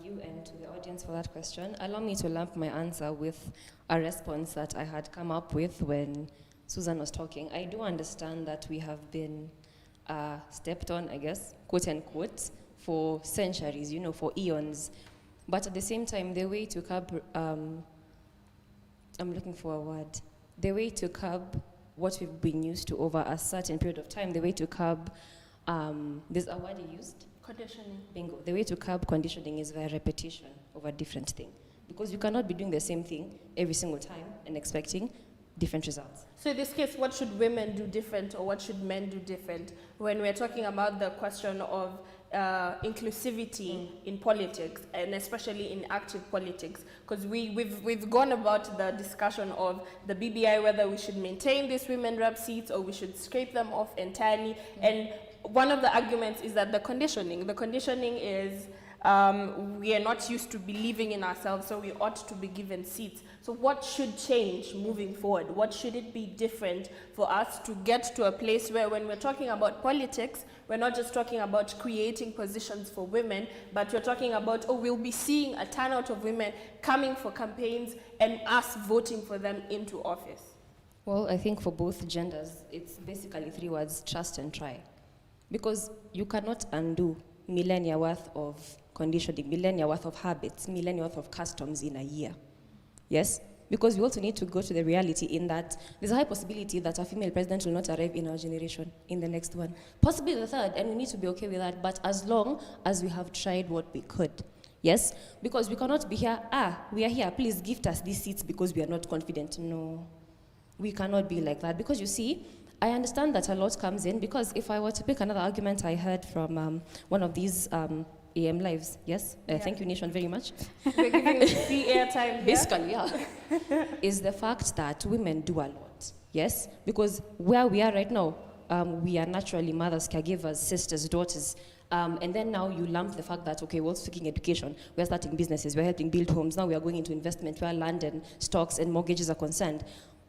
you and to the audience for that question. Allow me to lump my answer with a response that I had come up with when Susan was talking. I do understand that we have been stepped on, I guess, quote unquote, for centuries, for eons. But at the same time, the way to curb, I'm looking for a word, the way to curb what we've been used to over a certain period of time, the way to curb, there's a word you used? Conditioning. Bingo. The way to curb conditioning is via repetition of a different thing. Because you cannot be doing the same thing every single time and expecting different results. So in this case, what should women do different or what should men do different when we're talking about the question of inclusivity in politics, and especially in active politics? Because we've gone about the discussion of the BBI, whether we should maintain these women rep seats or we should scrape them off entirely. And one of the arguments is that the conditioning is we are not used to believing in ourselves, so we ought to be given seats. So what should change moving forward? What should it be different for us to get to a place where when we're talking about politics, we're not just talking about creating positions for women, but we're talking about, we'll be seeing a turnout of women coming for campaigns and us voting for them into office? Well, I think for both genders, it's basically 3 words: trust and try. Because you cannot undo millennia worth of conditioning, millennia worth of habits, millennia worth of customs in a year. Yes? Because we also need to go to the reality in that there's a high possibility that a female president will not arrive in our generation, in the next one. Possibly the third, and we need to be okay with that, but as long as we have tried what we could. Yes? Because we cannot be here, we are here, please gift us these seats because we are not confident. No. We cannot be like that. Because you see, I understand that a lot comes in, because if I were to pick another argument I heard from one of these AM lives, yes? Thank you, Nation, very much. We're giving the free airtime here. Basically, yeah. Is the fact that women do a lot, yes? Because where we are right now, we are naturally mothers, caregivers, sisters, daughters. And then now you lump the fact that, okay, we're also seeking education, we're starting businesses, we're helping build homes, now we are going into investment where land and stocks and mortgages are concerned.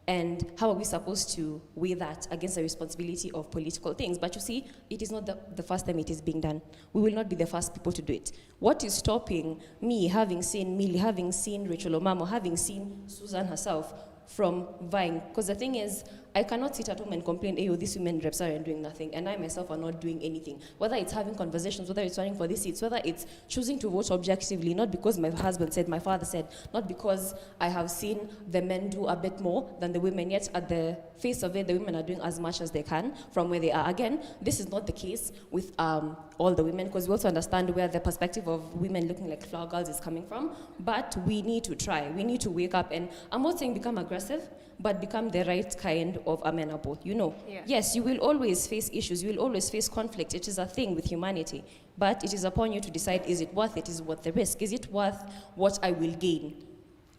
And how are we supposed to weigh that against the responsibility of political things? But you see, it is not the first time it is being done. We will not be the first people to do it. What is stopping me, having seen Millie, having seen Rachel Omamo, having seen Susan herself, from vying? Because the thing is, I cannot sit at home and complain, hey, these women reps are doing nothing, and I myself are not doing anything. Whether it's having conversations, whether it's running for these seats, whether it's choosing to vote objectively, not because my husband said, my father said, not because I have seen the men do a bit more than the women, yet at the face of it, the women are doing as much as they can from where they are. Again, this is not the case with all the women, because we also understand where the perspective of women looking like flower girls is coming from, but we need to try, we need to wake up, and I'm not saying become aggressive, but become the right kind of amenable, Yeah. Yes, you will always face issues, you will always face conflict. It is a thing with humanity, but it is upon you to decide, is it worth it? Is it worth the risk? Is it worth what I will gain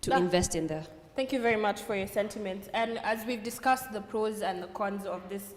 to invest in there? Thank you very much for your sentiments. And as we've discussed the pros and the cons of this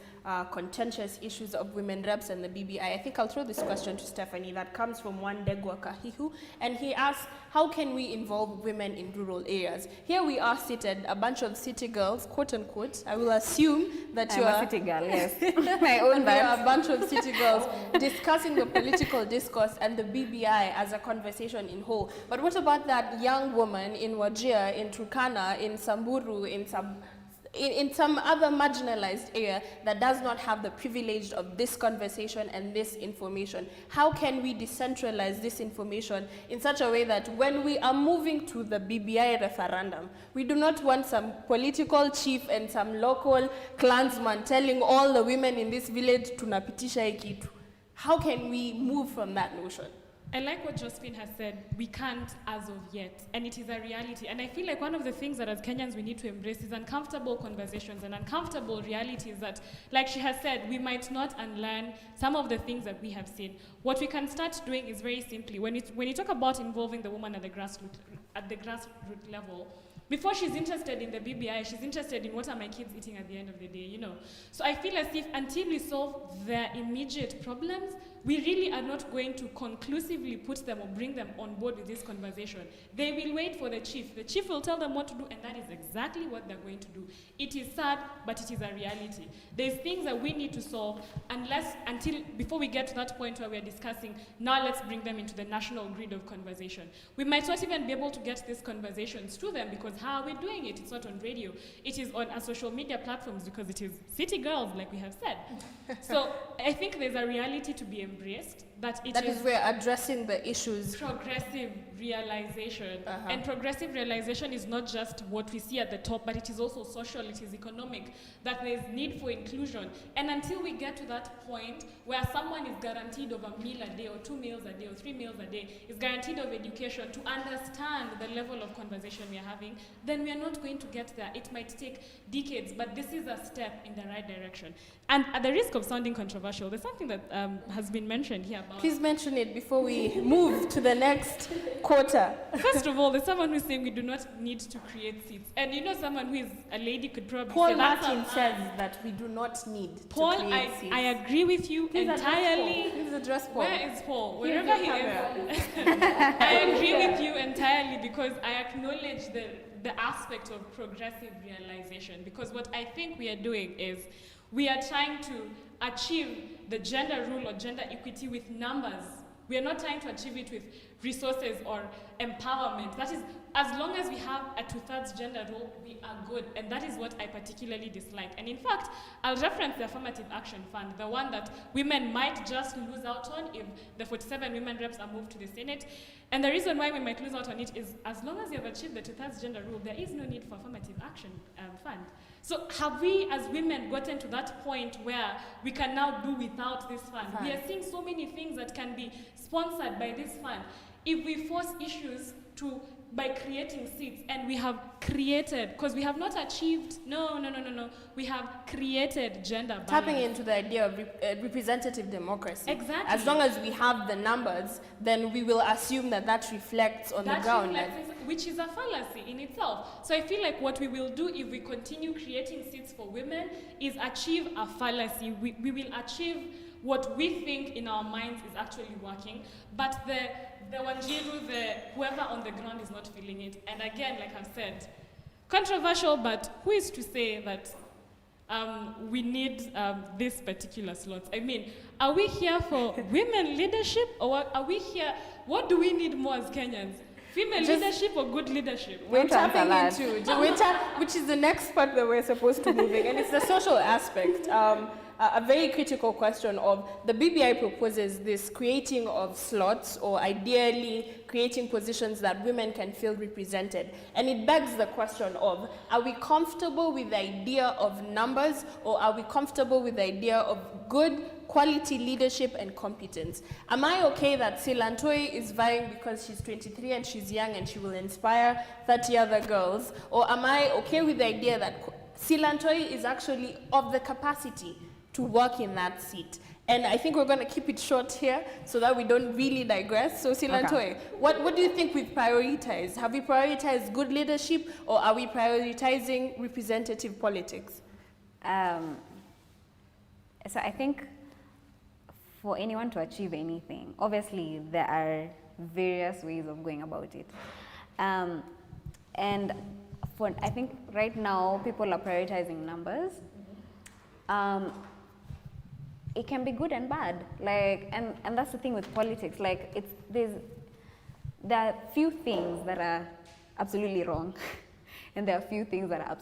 contentious issues of women reps and the BBI, I think I'll throw this question to Stephanie that comes from Wandegwa Kahihu, and he asks, how can we involve women in rural areas? Here we are seated, a bunch of city girls, quote unquote. I will assume that you are a city girl, yes. I own we are that. a bunch of city girls discussing the political discourse and the BBI as a conversation in whole. But what about that young woman in Wajir, in Turkana, in Samburu, in some other marginalized area that does not have the privilege of this conversation and this information? How can we decentralize this information in such a way that when we are moving to the BBI referendum, we do not want some political chief and some local clansman telling all the women in this village, tunapitisha hii kitu? How can we move from that notion? I like what Josephine has said, we can't as of yet, and it is a reality. And I feel like one of the things that as Kenyans we need to embrace is uncomfortable conversations and uncomfortable realities that, like she has said, we might not unlearn some of the things that we have seen. What we can start doing is very simply, when you talk about involving the woman at the grassroots level, before she's interested in the BBI, she's interested in what are my kids eating at the end of the day, So I feel as if until we solve their immediate problems, we really are not going to conclusively put them or bring them on board with this conversation. They will wait for the chief. The chief will tell them what to do, and that is exactly what they're going to do. It is sad, but it is a reality. There's things that we need to solve before we get to that point where we're discussing, now let's bring them into the national grid of conversation. We might not even be able to get these conversations to them, because how are we doing it? It's not on radio. It is on our social media platforms, because it is city girls, like we have said. So I think there's a reality to be embraced, that we're addressing the issues. Progressive realization. And progressive realization is not just what we see at the top, but it is also social, it is economic, that there's need for inclusion. And until we get to that point where someone is guaranteed of a meal a day, or 2 meals a day, or 3 meals a day, is guaranteed of education to understand the level of conversation we are having, then we are not going to get there. It might take decades, but this is a step in the right direction. And at the risk of sounding controversial, there's something that has been mentioned here about... Please mention it before we move to the next quota. First of all, there's someone who's saying we do not need to create seats. And you know, someone who is a lady could probably Paul say that. Martin says that we do not need to create seats. I agree with you entirely. Please address Paul. Where is Paul? Wherever he is. I agree with you entirely, because I acknowledge the aspect of progressive realization. Because what I think we are doing is we are trying to achieve the gender rule or gender equity with numbers. We are not trying to achieve it with resources or empowerment. That is, as long as we have a 2/3 gender role, we are good. And that is what I particularly dislike. And in fact, I'll reference the Affirmative Action Fund, the one that women might just lose out on if the 47 women reps are moved to the Senate. And the reason why we might lose out on it is, as long as you have achieved the 2/3 gender rule, there is no need for Affirmative Action Fund. So have we as women gotten to that point where we can now do without this fund? We are seeing so many things that can be sponsored by this fund. If we force issues by creating seats, and we have created, because we have not achieved, no, we have created gender balance. Tapping into the idea of representative democracy. Exactly. As long as we have the numbers, then we will assume that reflects on the ground. Which is a fallacy in itself. So I feel like what we will do if we continue creating seats for women is achieve a fallacy. We will achieve what we think in our minds is actually working, but the Wanjiru, whoever on the ground is not feeling it. And again, like I've said, controversial, but who is to say that we need this particular slot? I mean, are we here for women leadership, or are we here, what do we need more as Kenyans? Female leadership or good leadership? We're tapping into, which is the next part that we're supposed to move in, and it's the social aspect. A very critical question of the BBI proposes this creating of slots, or ideally creating positions that women can feel represented. And it begs the question of, are we comfortable with the idea of numbers, or are we comfortable with the idea of good quality leadership and competence? Am I okay that Silantoi is vying because she's 23 and she's young and she will inspire 30 other girls? Or am I okay with the idea that Silantoi is actually of the capacity to work in that seat? And I think we're going to keep it short here so that we don't really digress. So Silantoi, what do you think we've prioritized? Have we prioritized good leadership, or are we prioritizing representative politics? So I think for anyone to achieve anything, obviously there are various ways of going about it. And I think right now people are prioritizing numbers. It can be good and bad, and that's the thing with politics. There are few things that are absolutely wrong, and there are few things that are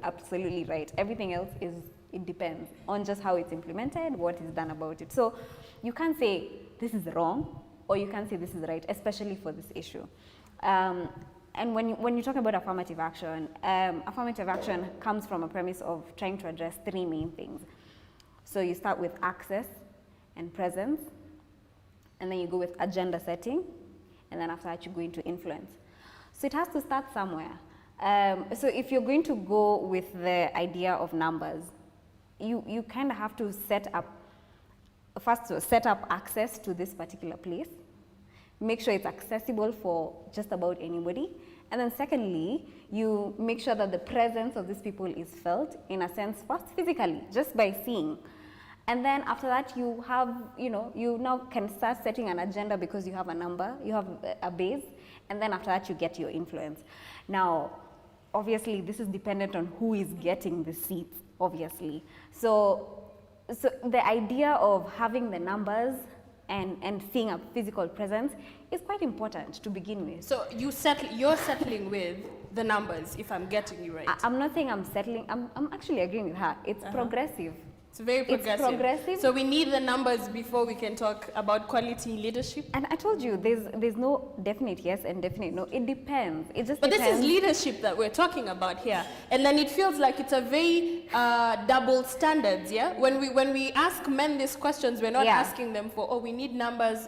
absolutely right. Everything else it depends on just how it's implemented, what is done about it. So you can't say this is wrong, or you can't say this is right, especially for this issue. And when you talk about affirmative action comes from a premise of trying to address 3 main things. So you start with access and presence, and then you go with agenda setting, and then after that you go into influence. So it has to start somewhere. So if you're going to go with the idea of numbers, you kind of have to set up access to this particular place, make sure it's accessible for just about anybody, and then secondly, you make sure that the presence of these people is felt, in a sense, first physically, just by seeing. And then after that, you have, you now can start setting an agenda because you have a number, you have a base, and then after that, you get your influence. Now, obviously, this is dependent on who is getting the seats, obviously. So the idea of having the numbers and seeing a physical presence is quite important to begin with. So you're settling with the numbers, if I'm getting you right. I'm not saying I'm settling, I'm actually agreeing with her. It's progressive. It's very progressive. It's progressive. So we need the numbers before we can talk about quality leadership. And I told you, there's no definite yes and definite no. It depends. It just But depends. this is leadership that we're talking about here. And then it feels like it's a very double standards, yeah? When we ask men these questions, we're not asking them for, oh, we need numbers,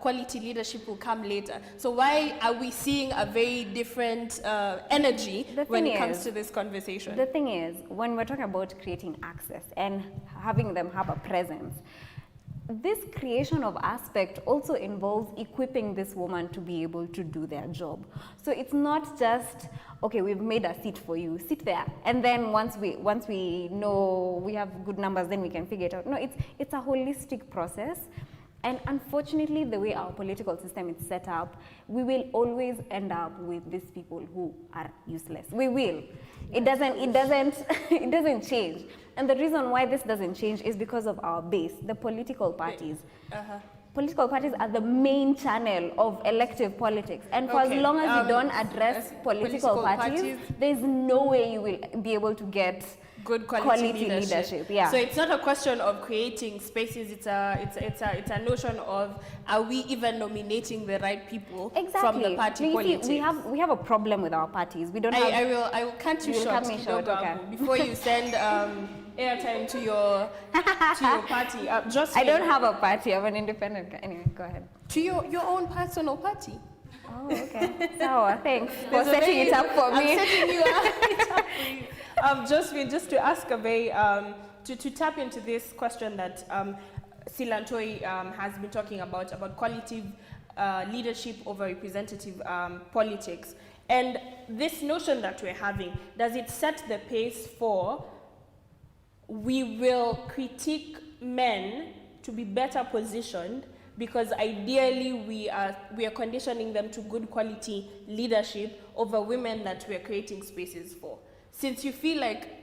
quality leadership will come later. So why are we seeing a very different energy when it comes to this conversation? The thing is, when we're talking about creating access and having them have a presence, this creation of aspect also involves equipping this woman to be able to do their job. So it's not just, okay, we've made a seat for you, sit there, and then once we know we have good numbers, then we can figure it out. No, it's a holistic process. And unfortunately, the way our political system is set up, we will always end up with these people who are useless. We will. It doesn't change. And the reason why this doesn't change is because of our base, the political parties. Political parties are the main channel of elective politics. And for as long as you don't address political parties, there's no way you will be able to get good quality leadership. Yeah. So it's not a question of creating spaces. It's a notion of, are we even nominating the right people from the party politics? We have a problem with our parties. We don't have. I will cut you short. Okay. Before you send airtime to your party. I don't have a party. I'm an independent. Anyway, go ahead. To your own personal party. Oh, okay. So thanks for setting it up for me. I'm setting you up for you. Just to ask a very, to tap into this question that Silantoi has been talking about qualitative leadership over representative politics. And this notion that we're having, does it set the pace for we will critique men to be better positioned because ideally we are conditioning them to good quality leadership over women that we're creating spaces for? Since you feel like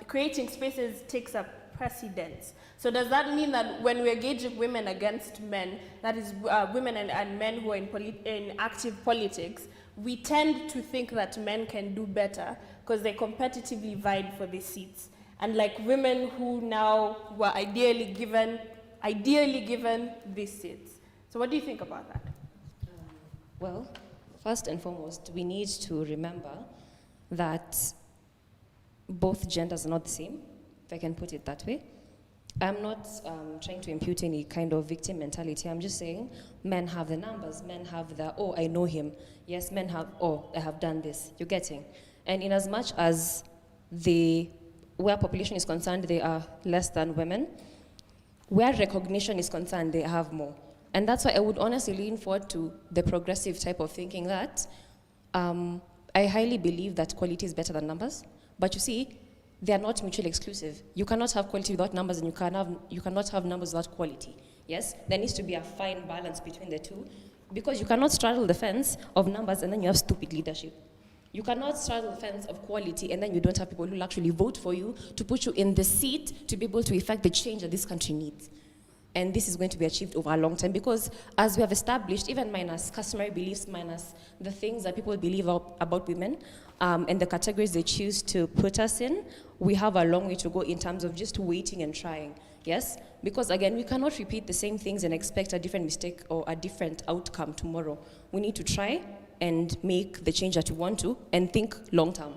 creating spaces takes a precedence, so does that mean that when we're gauging women against men, that is women and men who are in active politics, we tend to think that men can do better because they competitively vied for these seats, and like women who now were ideally given these seats? So what do you think about that? Well, first and foremost, we need to remember that both genders are not the same, if I can put it that way. I'm not trying to impute any kind of victim mentality. I'm just saying men have the numbers, men have the, oh, I know him. Yes, men have, oh, I have done this. You're getting. And in as much as where population is concerned, they are less than women, where recognition is concerned, they have more. And that's why I would honestly lean forward to the progressive type of thinking that I highly believe that quality is better than numbers. But you see, they are not mutually exclusive. You cannot have quality without numbers, and you cannot have numbers without quality. Yes, there needs to be a fine balance between the two, because you cannot straddle the fence of numbers and then you have stupid leadership. You cannot straddle the fence of quality and then you don't have people who will actually vote for you to put you in the seat to be able to effect the change that this country needs. And this is going to be achieved over a long time, because as we have established, even minus customary beliefs, minus the things that people believe about women, and the categories they choose to put us in, we have a long way to go in terms of just waiting and trying. Yes? Because again, we cannot repeat the same things and expect a different mistake or a different outcome tomorrow. We need to try and make the change that we want to and think long term.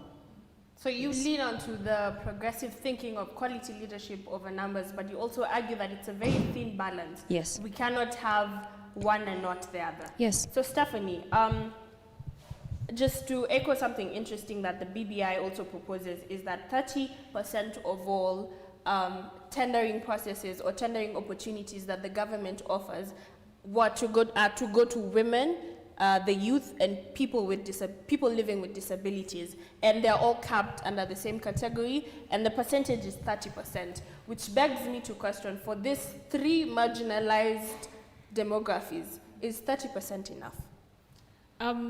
So you lean onto the progressive thinking of quality leadership over numbers, but you also argue that it's a very thin balance. Yes. We cannot have one and not the other. Yes. So Stephanie, just to echo something interesting that the BBI also proposes is that 30% of all tendering processes or tendering opportunities that the government offers were to go to women, the youth, and people living with disabilities, and they're all capped under the same category, and the percentage is 30%, which begs me to question, for these three marginalized demographies, is 30% enough?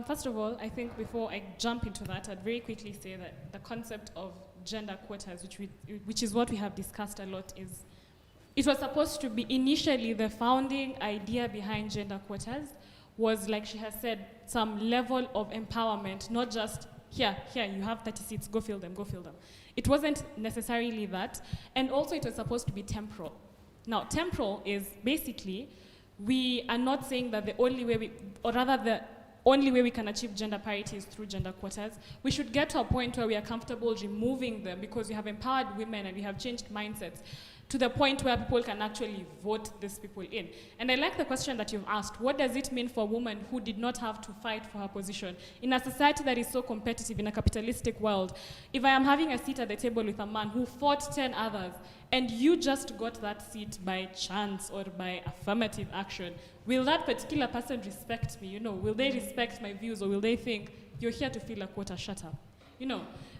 First of all, I think before I jump into that, I'd very quickly say that the concept of gender quotas, which is what we have discussed a lot, it was supposed to be initially the founding idea behind gender quotas was, like she has said, some level of empowerment, not just here, you have 30 seats, go fill them. It wasn't necessarily that. And also it was supposed to be temporal. Now, temporal is basically, we are not saying that the only way the only way we can achieve gender parity is through gender quotas. We should get to a point where we are comfortable removing them because we have empowered women and we have changed mindsets to the point where people can actually vote these people in. And I like the question that you've asked. What does it mean for a woman who did not have to fight for her position? In a society that is so competitive, in a capitalistic world, if I am having a seat at the table with a man who fought 10 others, and you just got that seat by chance or by affirmative action, will that particular person respect me? Will they respect my views, or will they think, you're here to fill a quota, shut up?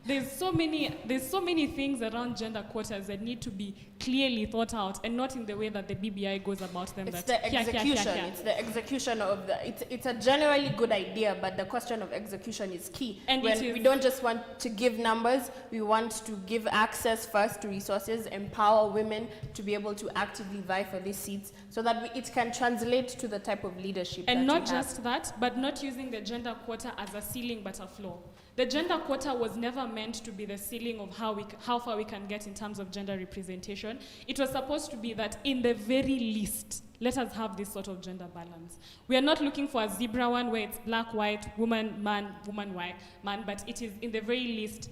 There's so many things around gender quotas that need to be clearly thought out, and not in the way that the BBI goes about them. It's the execution. It's the execution of it's a generally good idea, but the question of execution is key. And we don't just want to give numbers, we want to give access first to resources, empower women to be able to actively vie for these seats, so that it can translate to the type of leadership. And not just that, but not using the gender quota as a ceiling but a floor. The gender quota was never meant to be the ceiling of how far we can get in terms of gender representation. It was supposed to be that in the very least, let us have this sort of gender balance. We are not looking for a zebra one where it's black, white, woman, man, white, man, but it is in the very least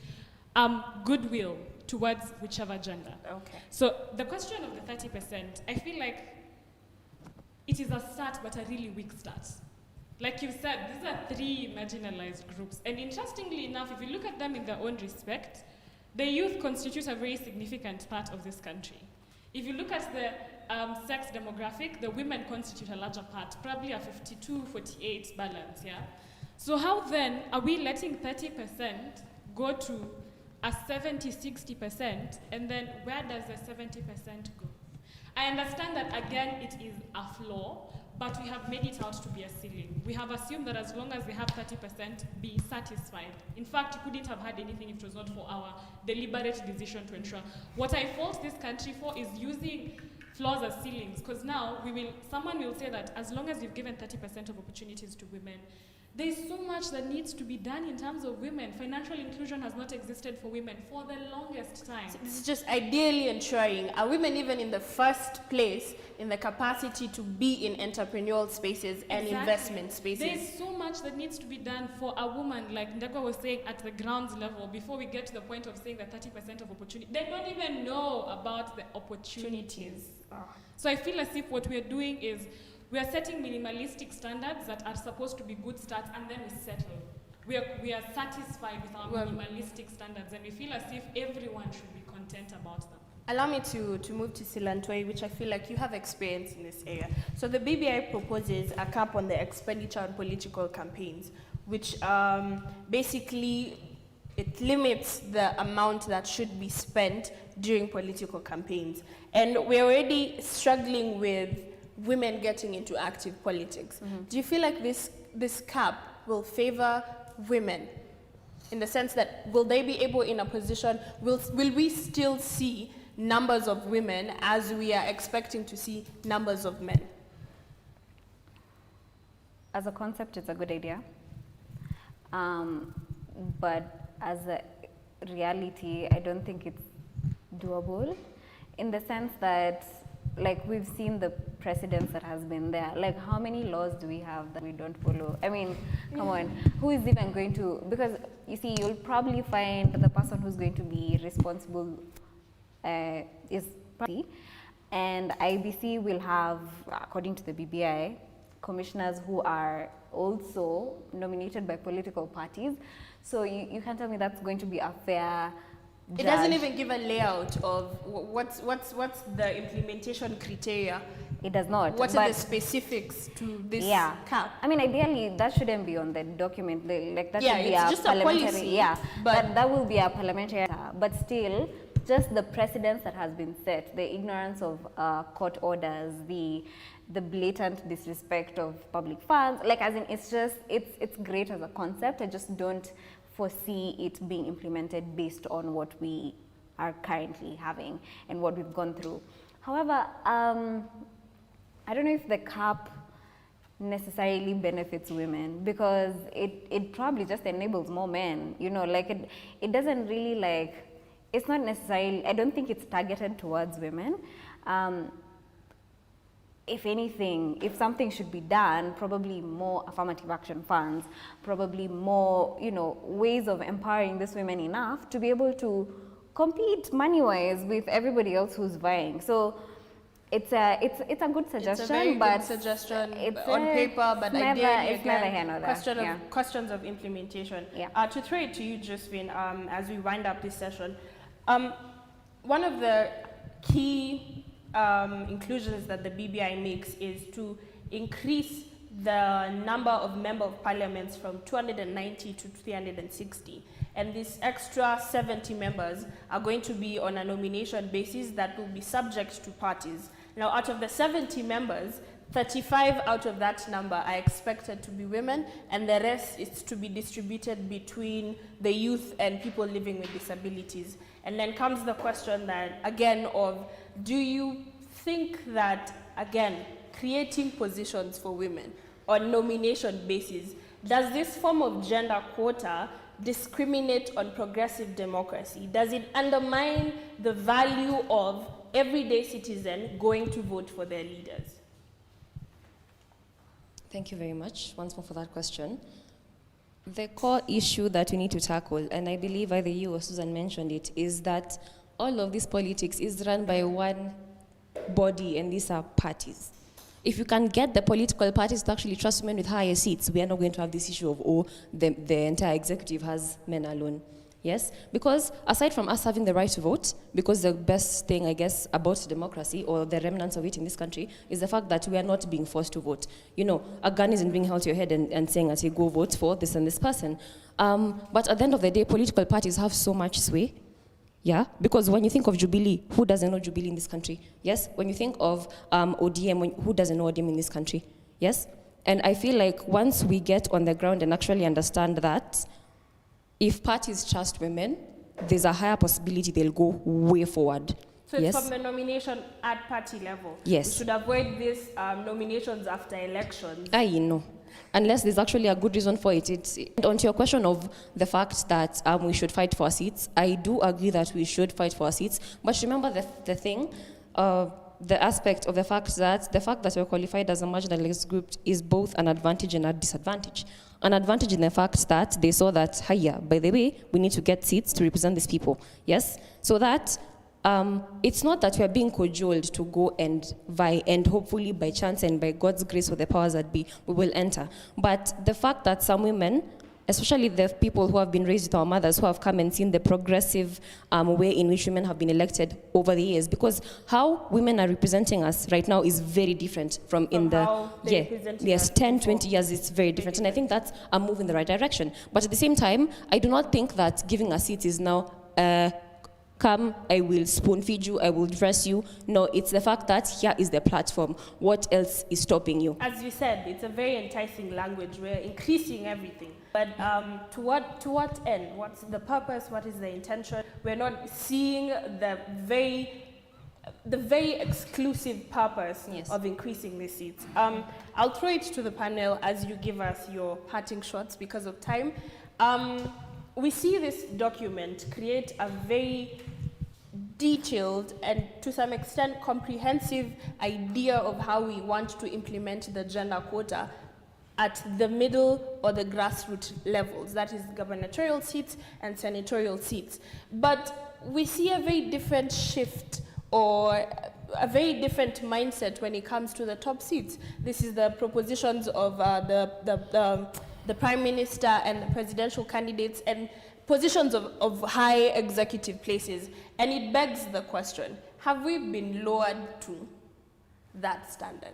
goodwill towards whichever gender. Okay. So the question of the 30%, I feel like it is a start, but a really weak start. Like you said, these are three marginalized groups. And interestingly enough, if you look at them in their own respect, the youth constitute a very significant part of this country. If you look at the sex demographic, the women constitute a larger part, probably a 52-48 balance, yeah? So how then are we letting 30% go to a 70-60%, and then where does the 70% go? I understand that, again, it is a flaw, but we have made it out to be a ceiling. We have assumed that as long as they have 30%, be satisfied. In fact, you couldn't have had anything if it was not for our deliberate decision to ensure. What I fault this country for is using flaws as ceilings, because now someone will say that as long as you've given 30% of opportunities to women, there's so much that needs to be done in terms of women. Financial inclusion has not existed for women for the longest time. So this is just ideally ensuring, are women even in the first place in the capacity to be in entrepreneurial spaces and investment spaces? There's so much that needs to be done for a woman, like Ndagwa was saying, at the ground level, before we get to the point of saying that 30% of opportunity. They don't even know about the opportunities. So I feel as if what we're doing is, we are setting minimalistic standards that are supposed to be good starts, and then we settle. We are satisfied with our minimalistic standards, and we feel as if everyone should be content about them. Allow me to move to Silantoi, which I feel like you have experience in this area. So the BBI proposes a cap on the expenditure on political campaigns, which basically it limits the amount that should be spent during political campaigns. And we're already struggling with women getting into active politics. Mm-hmm. Do you feel like this cap will favor women, in the sense that will they be able in a position, will we still see numbers of women as we are expecting to see numbers of men? As a concept, it's a good idea. But as a reality, I don't think it's doable, in the sense that, like, we've seen the precedence that has been there. Like, how many laws do we have that we don't follow? I mean, come on, who is even going to, because you see, you'll probably find the person who's going to be responsible is party, and IBC will have, according to the BBI, commissioners who are also nominated by political parties. So you can't tell me that's going to be a fair judge. It doesn't even give a layout of what's the implementation criteria. It does not. What are the specifics to this cap? I mean, ideally, that shouldn't be on the document. Like, that should be it's a just parliamentary. A policy, but that will be a parliamentary. But still, just the precedence that has been set, the ignorance of court orders, the blatant disrespect of public funds, like as in it's great as a concept. I just don't foresee it being implemented based on what we are currently having and what we've gone through. However, I don't know if the cap necessarily benefits women, because it probably just enables more men, you know, like it doesn't really, like, it's not necessarily, I don't think it's targeted towards women. If anything, if something should be done, probably more affirmative action funds, probably more, you know, ways of empowering these women enough to be able to compete money-wise with everybody else who's vying. So it's a good suggestion, it's a very but good suggestion it's on paper, but ideally, it's never here nor there. Questions of implementation. Yeah. To throw it to you, Josephine, as we wind up this session, one of the key inclusions that the BBI makes is to increase the number of member of parliaments from 290 to 360. And this extra 70 members are going to be on a nomination basis that will be subject to parties. Now, out of the 70 members, 35 out of that number are expected to be women, and the rest is to be distributed between the youth and people living with disabilities. And then comes the question that, again, of do you think that, again, creating positions for women on nomination basis, does this form of gender quota discriminate on progressive democracy? Does it undermine the value of everyday citizen going to vote for their leaders? Thank you very much once more for that question. The core issue that we need to tackle, and I believe either you or Susan mentioned it, is that all of this politics is run by one body, and these are parties. If you can get the political parties to actually trust men with higher seats, we are not going to have this issue of, oh, the entire executive has men alone. Yes? Because aside from us having the right to vote, because the best thing, I guess, about democracy, or the remnants of it in this country, is the fact that we are not being forced to vote. You know, a gun isn't being held to your head and saying, I say, go vote for this and this person. But at the end of the day, political parties have so much sway. Yeah, because when you think of Jubilee, who doesn't know Jubilee in this country? Yes, when you think of ODM, who doesn't know ODM in this country? Yes, and I feel like once we get on the ground and actually understand that, if parties trust women, there's a higher possibility they'll go way forward. So it's from the nomination at party level. Yes. We should avoid these nominations after elections. I know. Unless there's actually a good reason for it. Onto your question of the fact that we should fight for our seats, I do agree that we should fight for our seats. But remember the thing, the aspect of the fact that we're qualified as a marginalized group is both an advantage and a disadvantage. An advantage in the fact that they saw that, hiya, by the way, we need to get seats to represent these people. Yes? So that it's not that we are being cajoled to go and vie, and hopefully by chance and by God's grace with the powers that be, we will enter. But the fact that some women, especially the people who have been raised with our mothers, who have come and seen the progressive way in which women have been elected over the years, because how women are representing us right now is very different from in the, 10, 20 years, it's very different. And I think that's a move in the right direction. But at the same time, I do not think that giving a seat is now, come, I will spoon feed you, I will dress you. No, it's the fact that here is the platform. What else is stopping you? As you said, it's a very enticing language. We're increasing everything. But to what end? What's the purpose? What is the intention? We're not seeing the very exclusive purpose of increasing these seats. I'll throw it to the panel as you give us your parting shots because of time. We see this document create a very detailed and to some extent comprehensive idea of how we want to implement the gender quota at the middle or the grassroots levels, that is gubernatorial seats and senatorial seats. But we see a very different shift or a very different mindset when it comes to the top seats. This is the propositions of the Prime Minister and the presidential candidates and positions of high executive places. And it begs the question, have we been lowered to that standard?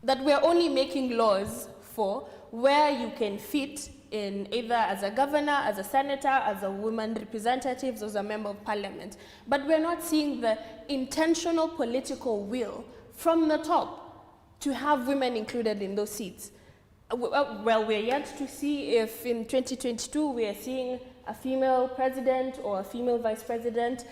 That we're only making laws for where you can fit in either as a governor, as a senator, as a woman representative, or as a member of parliament. But we're not seeing the intentional political will from the top to have women included in those seats. Well, we're yet to see if in 2022 we are seeing a female president or a female vice president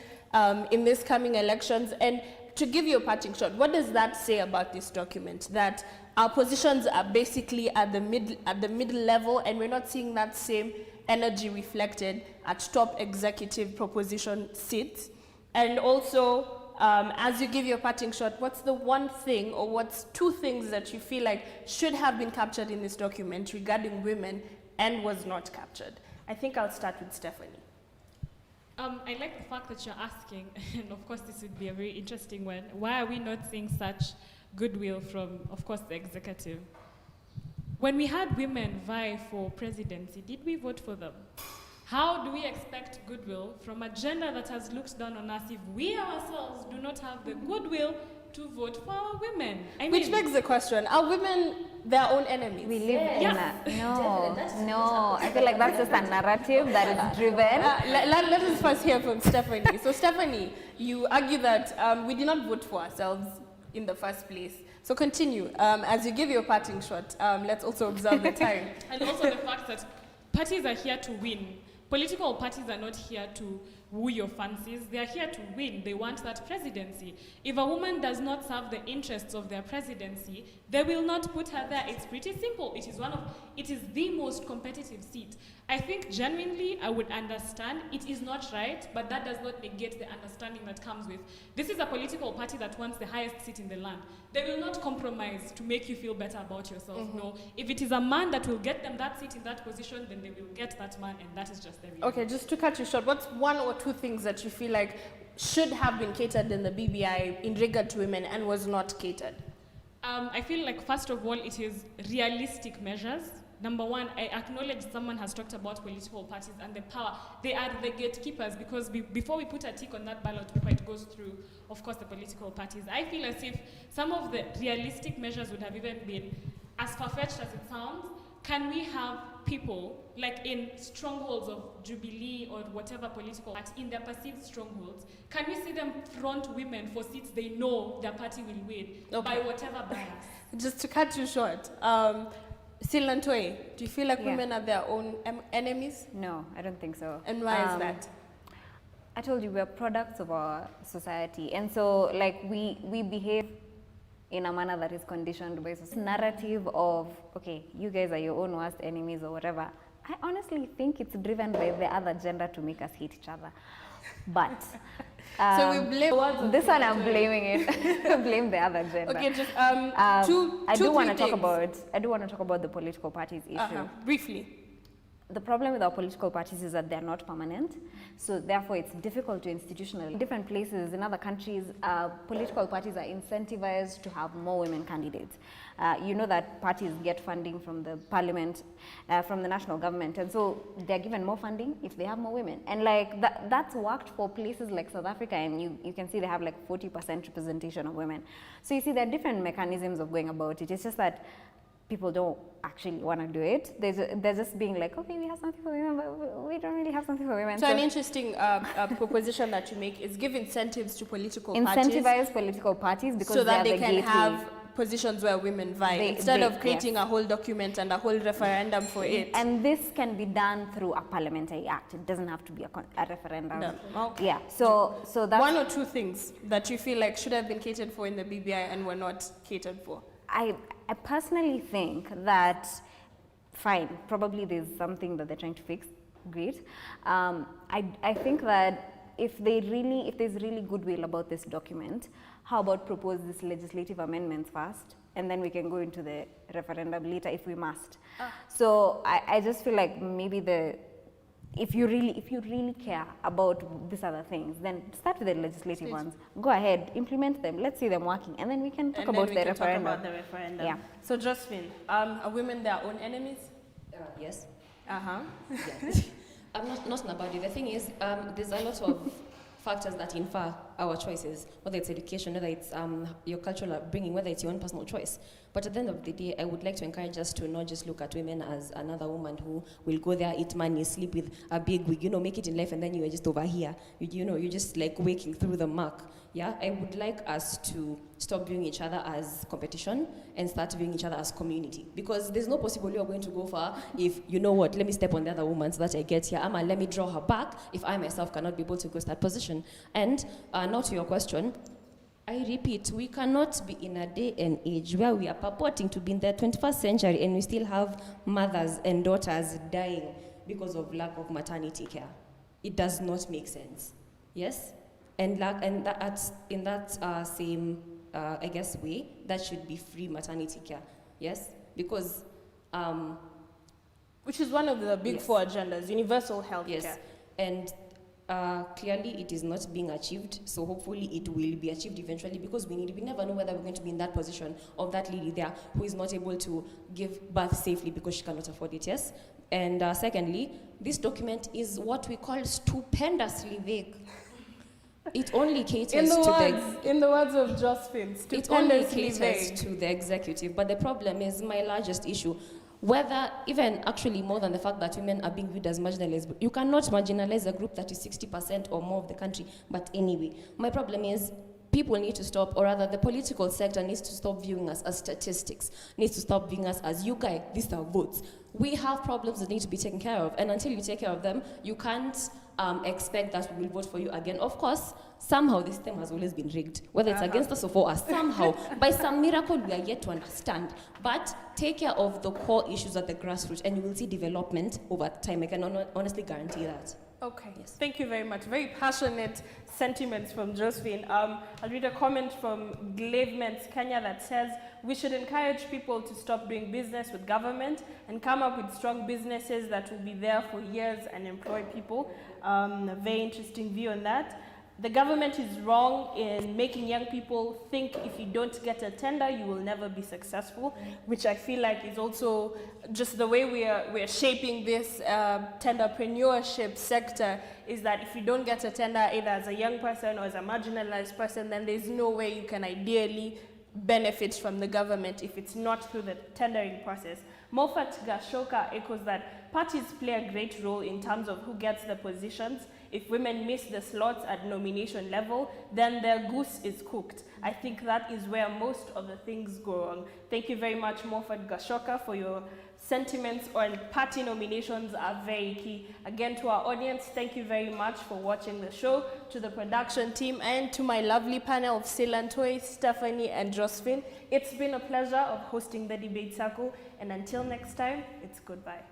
in these coming elections. And to give you a parting shot, what does that say about this document? That our positions are basically at the middle level, and we're not seeing that same energy reflected at top executive proposition seats. And also, as you give your parting shot, what's the one thing or what's two things that you feel like should have been captured in this document regarding women and was not captured? I think I'll start with Stephanie. I like the fact that you're asking, and of course this would be a very interesting one, why are we not seeing such goodwill from, of course, the executive? When we had women vie for presidency, did we vote for them? How do we expect goodwill from a gender that has looked down on us if we ourselves do not have the goodwill to vote for our women? Which begs the question, are women their own enemies? We live in no. I feel like that's just a narrative that is driven. Let us first hear from Stephanie. So Stephanie, you argue that we did not vote for ourselves in the first place. So continue. As you give your parting shot, let's also observe the time. And also the fact that parties are here to win. Political parties are not here to woo your fancies. They are here to win. They want that presidency. If a woman does not serve the interests of their presidency, they will not put her there. It's pretty simple. It is the most competitive seat. I think genuinely I would understand. It is not right, but that does not negate the understanding that comes with. This is a political party that wants the highest seat in the land. They will not compromise to make you feel better about yourself. No. If it is a man that will get them that seat in that position, then they will get that man, and that is just the reality. Okay, just to cut you short, what's one or two things that you feel like should have been catered in the BBI in regard to women and was not catered? I feel like, first of all, it is realistic measures. Number one, I acknowledge someone has talked about political parties and the power. They are the gatekeepers, because before we put a tick on that ballot paper, it goes through, of course, the political parties. I feel as if some of the realistic measures would have even been, as far-fetched as it sounds, can we have people, like in strongholds of Jubilee or whatever political party, in their perceived strongholds, can we see them front women for seats they know their party will win by whatever bias? Just to cut you short, Silantoi, do you feel like women are their own enemies? No, I don't think so. And why is that? I told you, we're products of our society. And so, like, we behave in a manner that is conditioned by this narrative of, okay, you guys are your own worst enemies or whatever. I honestly think it's driven by the other gender to make us hate each other. But so we blame this one. I'm blaming it. Blame the other gender. Okay, just I do want to talk about the political parties issue briefly. The problem with our political parties is that they're not permanent, so therefore it's difficult to institutionalize. In different places, in other countries, political parties are incentivized to have more women candidates. You know that parties get funding from the parliament, from the national government, and so they're given more funding if they have more women. And like that's worked for places like South Africa, and you can see they have like 40% representation of women. So you see there are different mechanisms of going about it. It's just that people don't actually want to do it. They're just being like, okay, we have something for women, but we don't really have something for women. So an interesting proposition that you make is give incentives to political parties. Incentivize political parties because so that they can gateway. have positions where women vie instead of creating a whole document and a whole referendum for it. And this can be done through a parliamentary act. It doesn't have to be a referendum. No. Okay. Yeah. So that's one or two things that you feel like should have been catered for in the BBI and were not catered for. I personally think that, fine, probably there's something that they're trying to fix, great. I think that if there's really goodwill about this document, how about propose these legislative amendments first, and then we can go into the referendum later if we must. So I just feel like maybe if you really care about these other things, then start with the legislative ones. Go ahead, implement them. Let's see them working, and then we can talk about the referendum. Yeah. So Josephine, are women their own enemies? Yes. Uh-huh. Yeah. I'm not about it. The thing is, there's a lot of factors that infer our choices, whether it's education, whether it's your cultural upbringing, whether it's your own personal choice. But at the end of the day, I would like to encourage us to not just look at women as another woman who will go there, eat money, sleep with a big wig, make it in life, and then you're just over here. You're just like waking through the mark. Yeah, I would like us to stop viewing each other as competition and start viewing each other as community. Because there's no possible way we're going to go far if, let me step on the other woman so that I get here. Let me draw her back if I myself cannot be able to go to that position. And now to your question, I repeat, we cannot be in a day and age where we are purporting to be in the 21st century and we still have mothers and daughters dying because of lack of maternity care. It does not make sense. Yes? And that in that same, I guess, way, that should be free maternity care. Yes? Because... which is one of the big four agendas, universal health yes. care. And clearly it is not being achieved, so hopefully it will be achieved eventually, because we never know whether we're going to be in that position of that lady there who is not able to give birth safely because she cannot afford it, yes? And secondly, this document is what we call stupendously vague. It only caters in the words of Josephine, it only stupendously caters vague. to the executive. But the problem is my largest issue, whether even actually more than the fact that women are being viewed as marginalized. You cannot marginalize a group that is 60% or more of the country. But anyway, my problem is people need to stop, or rather the political sector needs to stop viewing us as statistics, needs to stop viewing us as, you guys, these are votes. We have problems that need to be taken care of, and until you take care of them, you can't expect that we will vote for you again. Of course, somehow this system has always been rigged, whether it's against us or for us, somehow, by some miracle we are yet to understand. But take care of the core issues at the grassroots, and you will see development over time. I can honestly guarantee that. Okay, yes. Thank you very much. Very passionate sentiments from Josephine. I'll read a comment from Glavements Kenya that says, we should encourage people to stop doing business with government and come up with strong businesses that will be there for years and employ people. A very interesting view on that. The government is wrong in making young people think if you don't get a tender, you will never be successful, which I feel like is also just the way we are shaping this tenderpreneurship sector, is that if you don't get a tender, either as a young person or as a marginalized person, then there's no way you can ideally benefit from the government if it's not through the tendering process. Moffat Gashoka echoes that parties play a great role in terms of who gets the positions. If women miss the slots at nomination level, then their goose is cooked. I think that is where most of the things go wrong. Thank you very much, Moffat Gashoka, for your sentiments on party nominations are very key. Again, to our audience, thank you very much for watching the show, to the production team, and to my lovely panel of Silantoi, Stephanie, and Josephine. It's been a pleasure of hosting the debate circle, and until next time, it's goodbye.